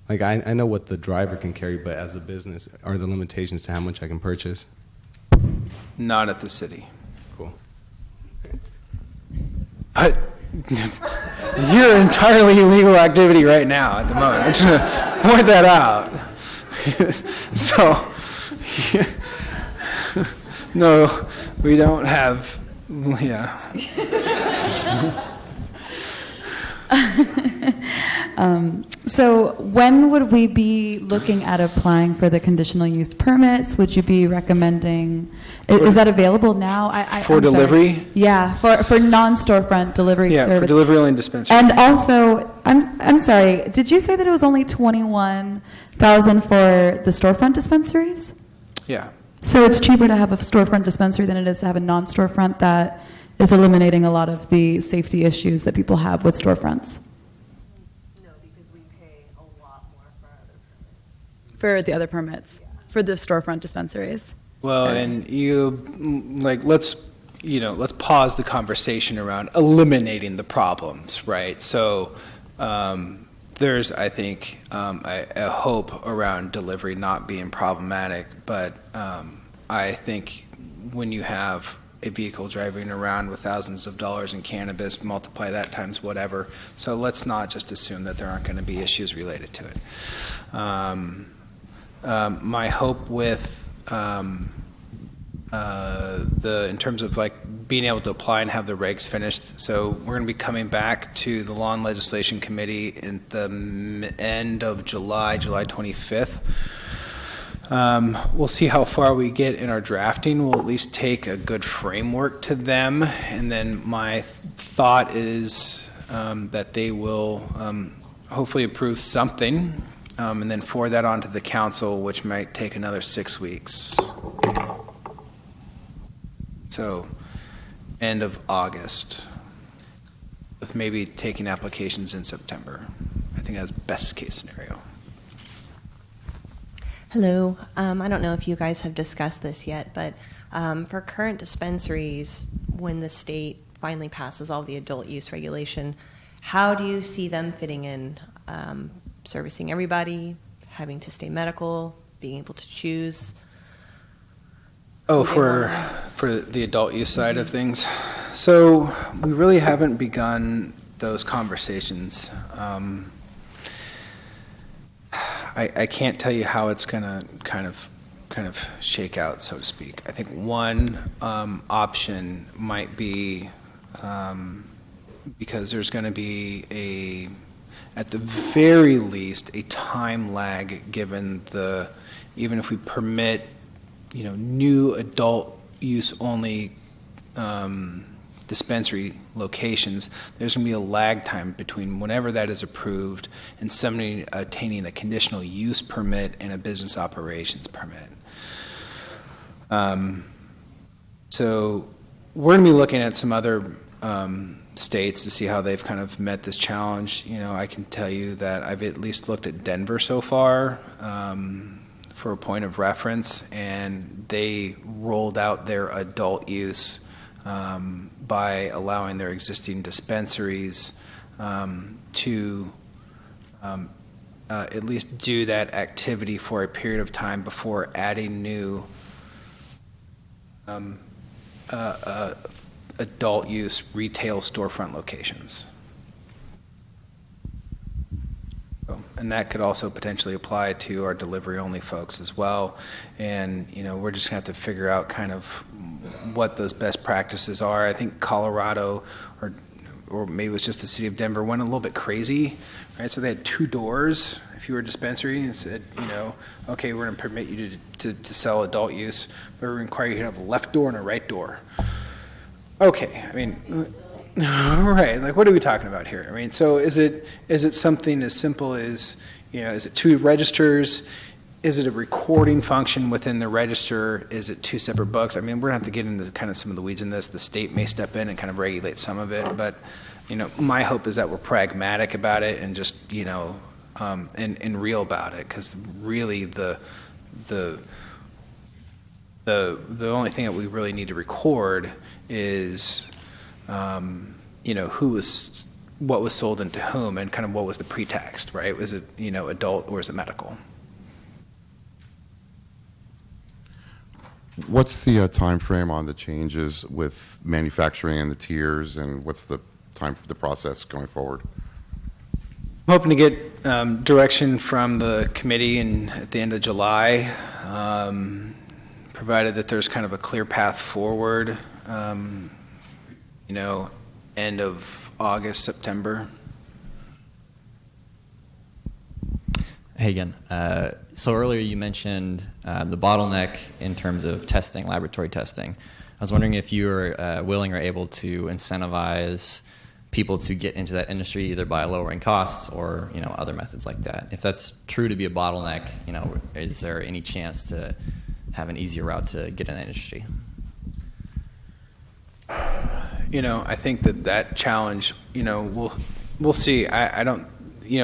Like I know what the driver can carry, but as a business, are there limitations to how much I can purchase? Not at the city. Cool. But you're entirely illegal activity right now at the moment. I'm just going to point that out. So, no, we don't have, yeah. So when would we be looking at applying for the conditional use permits? Would you be recommending, is that available now? For delivery? Yeah, for non-storefront delivery service. Yeah, for delivery only dispensary. And also, I'm sorry, did you say that it was only $21,000 for the storefront dispensaries? Yeah. So it's cheaper to have a storefront dispensary than it is to have a non-storefront that is eliminating a lot of the safety issues that people have with storefronts? For the other permits, for the storefront dispensaries. Well, and let's pause the conversation around eliminating the problems, right? So there's, I think, a hope around delivery not being problematic, but I think when you have a vehicle driving around with thousands of dollars in cannabis, multiply that times whatever. So let's not just assume that there aren't going to be issues related to it. My hope with in terms of like being able to apply and have the regs finished. So we're going to be coming back to the Law and Legislation Committee in the end of July 25th. We'll see how far we get in our drafting. We'll at least take a good framework to them, and then my thought is that they will hopefully approve something. And then forward that on to the council, which might take another 6 weeks. So, end of August, with maybe taking applications in September. I think that's best case scenario. Hello. I don't know if you guys have discussed this yet, but for current dispensaries, when the state finally passes all the adult use regulation, how do you see them fitting in? Servicing everybody, having to stay medical, being able to choose. Oh, for the adult use side of things. So we really haven't begun those conversations. I can't tell you how it's going to kind of shake out, so to speak. I think one option might be because there's going to be at the very least, a time lag given even if we permit, new adult use only dispensary locations, there's going to be a lag time between whenever that is approved and somebody obtaining a conditional use permit and a business operations permit. So we're going to be looking at some other states to see how they've kind of met this challenge. I can tell you that I've at least looked at Denver so far for a point of reference, and they rolled out their adult use by allowing their existing dispensaries to at least do that activity for a period of time before adding new adult use retail storefront locations. And that could also potentially apply to our delivery only folks as well. And we're just going to have to figure out kind of what those best practices are. I think Colorado or maybe it was just the city of Denver, went a little bit crazy, right? So they had 2 doors if you were a dispensary, and said, okay, we're going to permit you to sell adult use, but we're going to require you to have a left door and a right door. Okay, I mean, right, like what are we talking about here? I mean, so is it something as simple as, is it 2 registers? Is it a recording function within the register? Is it 2 separate books? I mean, we're going to have to get into kind of some of the weeds in this. The state may step in and kind of regulate some of it, but my hope is that we're pragmatic about it and just and real about it, because really the only thing that we really need to record is what was sold and to whom, and kind of what was the pretext, right? Was it adult or is it medical? What's the time frame on the changes with manufacturing and the tiers, and what's the time for the process going forward? I'm hoping to get direction from the committee at the end of July, provided that there's kind of a clear path forward, end of August, September. Hey again. So earlier you mentioned the bottleneck in terms of testing, laboratory testing. I was wondering if you were willing or able to incentivize people to get into that industry either by lowering costs or other methods like that. If that's true to be a bottleneck, is there any chance to have an easier route to get in that industry? I think that challenge, we'll see. I don't.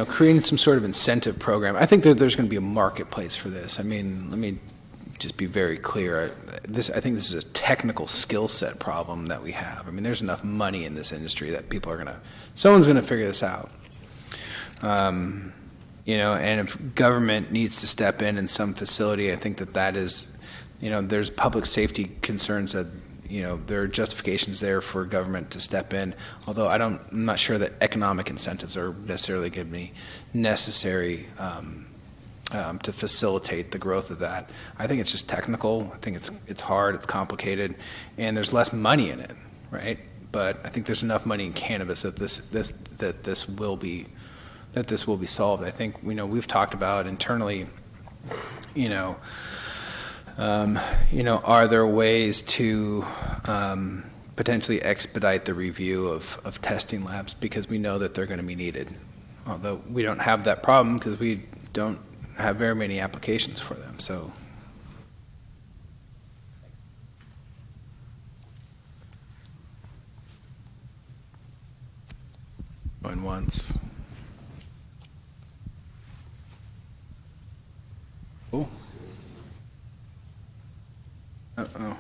Creating some sort of incentive program. I think that there's going to be a marketplace for this. I mean, let me just be very clear. I think this is a technical skill set problem that we have. I mean, there's enough money in this industry that someone's going to figure this out. And if government needs to step in some facility, I think that is, there's public safety concerns that there are justifications there for government to step in, although I'm not sure that economic incentives are necessarily going to be necessary to facilitate the growth of that. I think it's just technical. I think it's hard, it's complicated, and there's less money in it, right? But I think there's enough money in cannabis that this will be solved. I think we've talked about internally, are there ways to potentially expedite the review of testing labs, because we know that they're going to be needed, although we don't have that problem because we don't have very many applications for them. So going once. Cool. Uh-oh.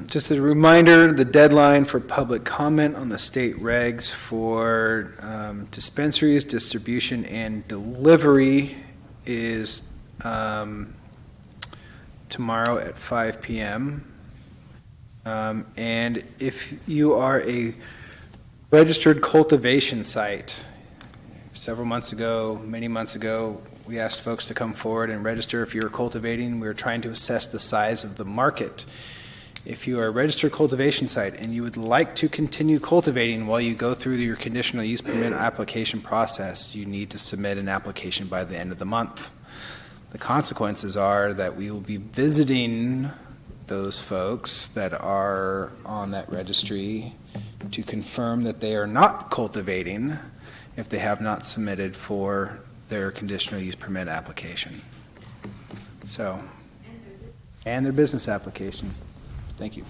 Just a reminder, the deadline for public comment on the state regs for dispensaries, distribution, and delivery is tomorrow at 5 p.m. And if you are a registered cultivation site, many months ago, we asked folks to come forward and register if you were cultivating. We were trying to assess the size of the market. If you are a registered cultivation site and you would like to continue cultivating while you go through your conditional use permit application process, you need to submit an application by the end of the month. The consequences are that we will be visiting those folks that are on that registry to confirm that they are not cultivating if they have not submitted for their conditional use permit application. So, and their business application. Thank you.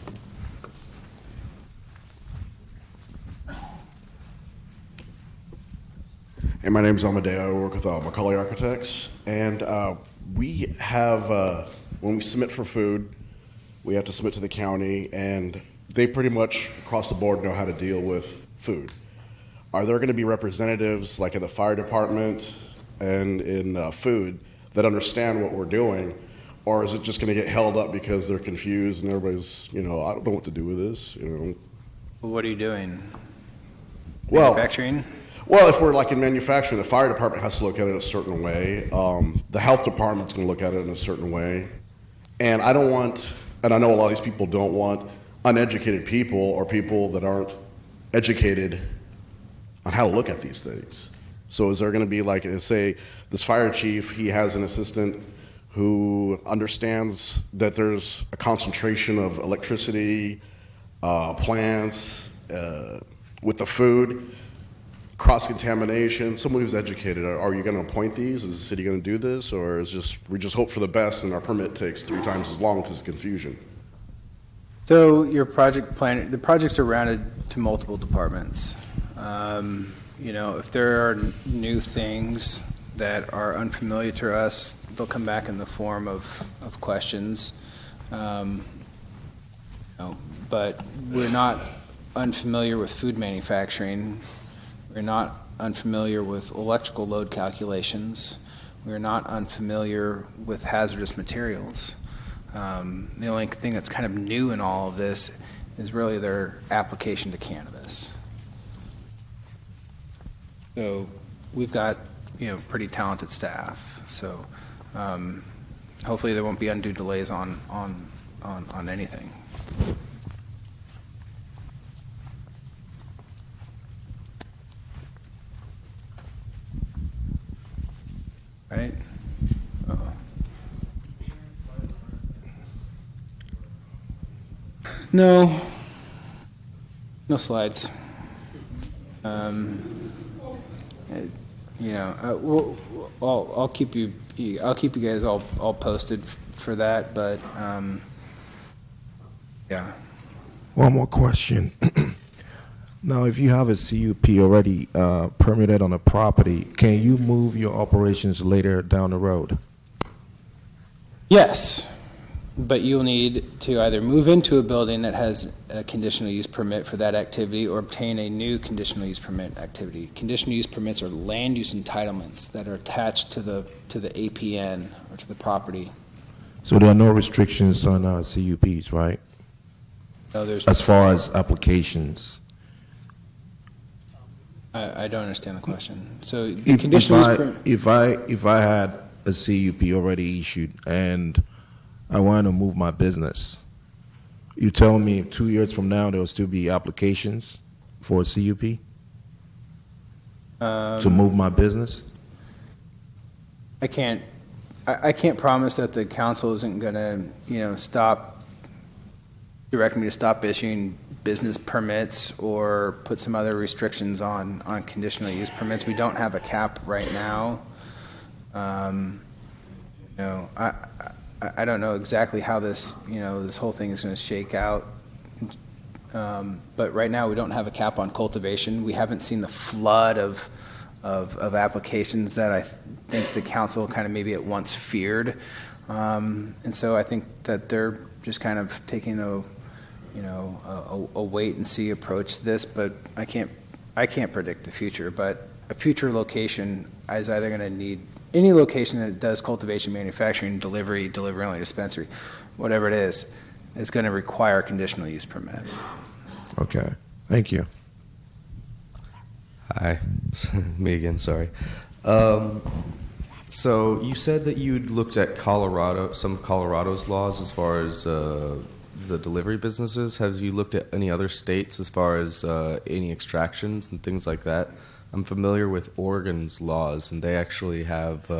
And my name is Amadeo. I work with Macaulay Architects, and we have, when we submit for food, we have to submit to the county, and they pretty much across the board know how to deal with food. Are there going to be representatives like in the fire department and in food that understand what we're doing, or is it just going to get held up because they're confused and everybody's, I don't know what to do with this, Well, what are you doing? Well, manufacturing? Well, if we're like in manufacturing, the fire department has to look at it a certain way. The health department's going to look at it in a certain way. And I don't want, and I know a lot of these people don't want uneducated people or people that aren't educated on how to look at these things. So is there going to be like, say, this fire chief, he has an assistant who understands that there's a concentration of electricity, plants, with the food, cross-contamination, someone who's educated. Are you going to appoint these? Is the city going to do this? Or is just we just hope for the best and our permit takes 3 times as long because of confusion? So your project plan, the projects are rounded to multiple departments. If there are new things that are unfamiliar to us, they'll come back in the form of questions. But we're not unfamiliar with food manufacturing. We're not unfamiliar with electrical load calculations. We're not unfamiliar with hazardous materials. The only thing that's kind of new in all of this is really their application to cannabis. So we've got, pretty talented staff. So hopefully there won't be undue delays on anything. Right? No slides. I'll keep you guys all posted for that. But yeah. One more question. Now, if you have a CUP already permitted on a property, can you move your operations later down the road? Yes, but you'll need to either move into a building that has a conditional use permit for that activity or obtain a new conditional use permit activity. Conditional use permits are land use entitlements that are attached to the APN or to the property. So there are no restrictions on CUPs, right? No, there's. As far as applications. I don't understand the question. So the conditional use permit. If I had a CUP already issued and I want to move my business, you tell me 2 years from now there will still be applications for a CUP to move my business? I can't promise that the council isn't going to, stop, direct me to stop issuing business permits or put some other restrictions on conditional use permits. We don't have a cap right now. I don't know exactly how this whole thing is going to shake out. But right now we don't have a cap on cultivation. We haven't seen the flood of applications that I think the council kind of maybe at once feared. And so I think that they're just kind of taking a wait and see approach to this, but I can't predict the future. But a future location is either going to need any location that does cultivation, manufacturing, delivery only dispensary, whatever it is going to require a conditional use permit. Okay, thank you. Hi, me again, sorry. So you said that you'd looked at some of Colorado's laws as far as the delivery businesses. Have you looked at any other states as far as any extractions and things like that? I'm familiar with Oregon's laws, and they actually have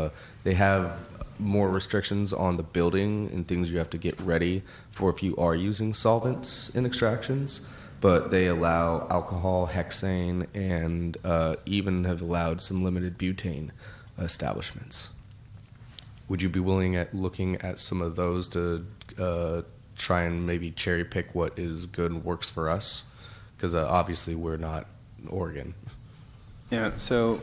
more restrictions on the building and things you have to get ready for if you are using solvents in extractions. But they allow alcohol, hexane, and even have allowed some limited butane establishments. Would you be willing at looking at some of those to try and maybe cherry pick what is good and works for us? Because obviously we're not Oregon. Yeah, so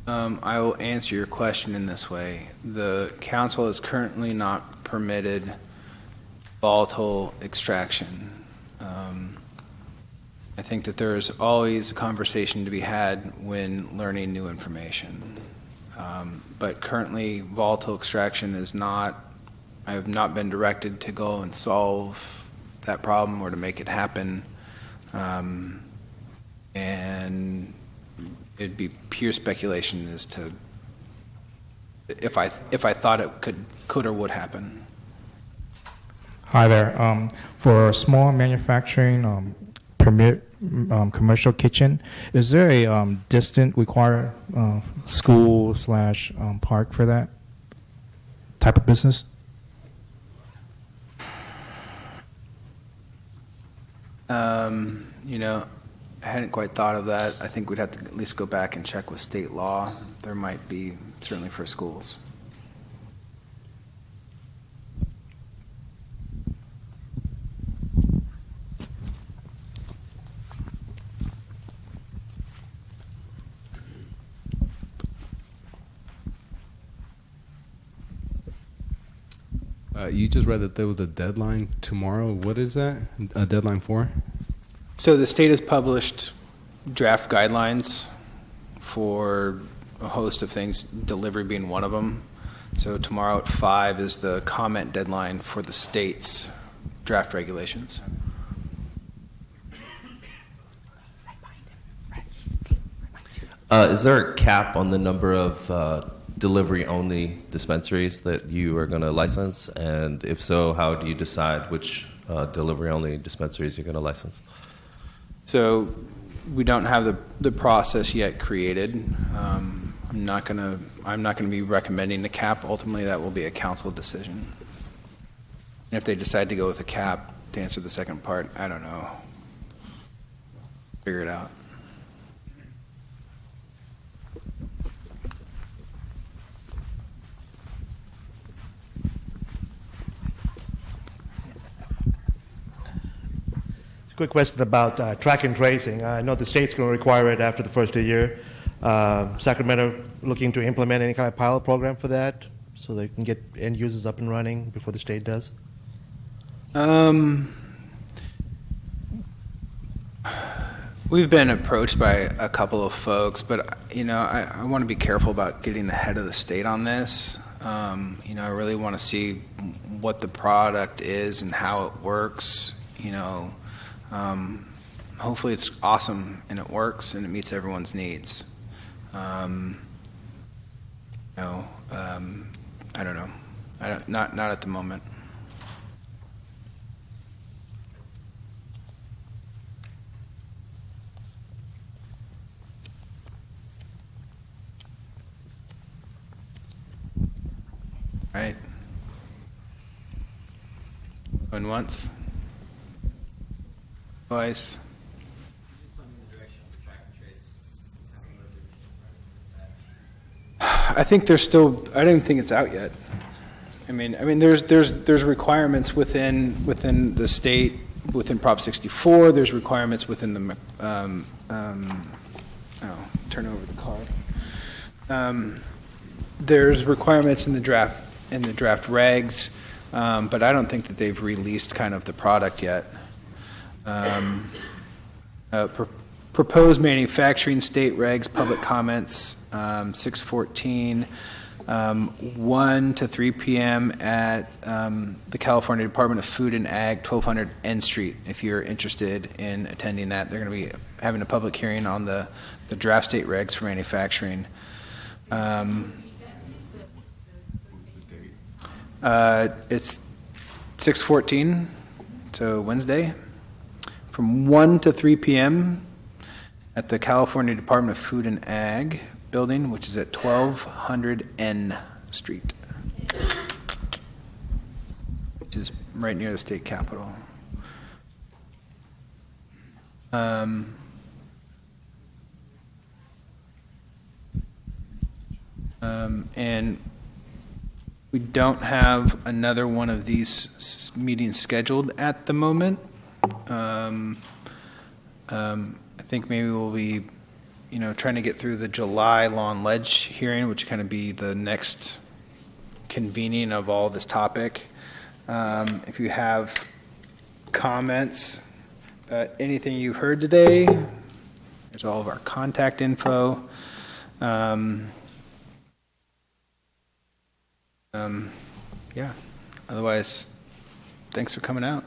I will answer your question in this way. The council is currently not permitted volatile extraction. I think that there is always a conversation to be had when learning new information. But currently, volatile extraction is not, I have not been directed to go and solve that problem or to make it happen. and it'd be pure speculation as to if I thought it could or would happen. Hi there. For small manufacturing permit commercial kitchen, is there a distant require school / park for that type of business? You know, I hadn't quite thought of that. I think we'd have to at least go back and check with state law. There might be, certainly for schools. You just read that there was a deadline tomorrow. What is that? A deadline for? So the state has published draft guidelines for a host of things, delivery being one of them. So tomorrow at 5 is the comment deadline for the state's draft regulations. Is there a cap on the number of delivery-only dispensaries that you are going to license? And if so, how do you decide which delivery-only dispensaries you're going to license? So we don't have the process yet created. I'm not going to be recommending the cap. Ultimately, that will be a council decision. And if they decide to go with a cap, to answer the second part, I don't know. Figure it out. Quick question about track and tracing. I know the state's going to require it after the first year. Sacramento looking to implement any kind of pilot program for that so they can get end users up and running before the state does? We've been approached by a couple of folks, but you know, I want to be careful about getting ahead of the state on this. You know, I really want to see what the product is and how it works. You know, hopefully it's awesome and it works and it meets everyone's needs. I don't know. Not at the moment. Right. Going once. Twice. I think there's still. I don't think it's out yet. I mean, there's requirements within the state, within Prop 64. There's requirements within the. Turn over the card. There's requirements in the draft regs, but I don't think that they've released kind of the product yet. Proposed manufacturing state regs, public comments, 614, 1 to 3 p.m. at the California Department of Food and Ag, 1200 N Street. If you're interested in attending that, they're going to be having a public hearing on the draft state regs for manufacturing. It's 6/14, so Wednesday, from 1 to 3 p.m. at the California Department of Food and Ag building, which is at 1200 N Street, which is right near the state capitol. And we don't have another one of these meetings scheduled at the moment. I think maybe we'll be, trying to get through the July law and ledge hearing, which kind of be the next convening of all this topic. If you have comments about anything you've heard today, there's all of our contact info. Yeah. Otherwise, thanks for coming out.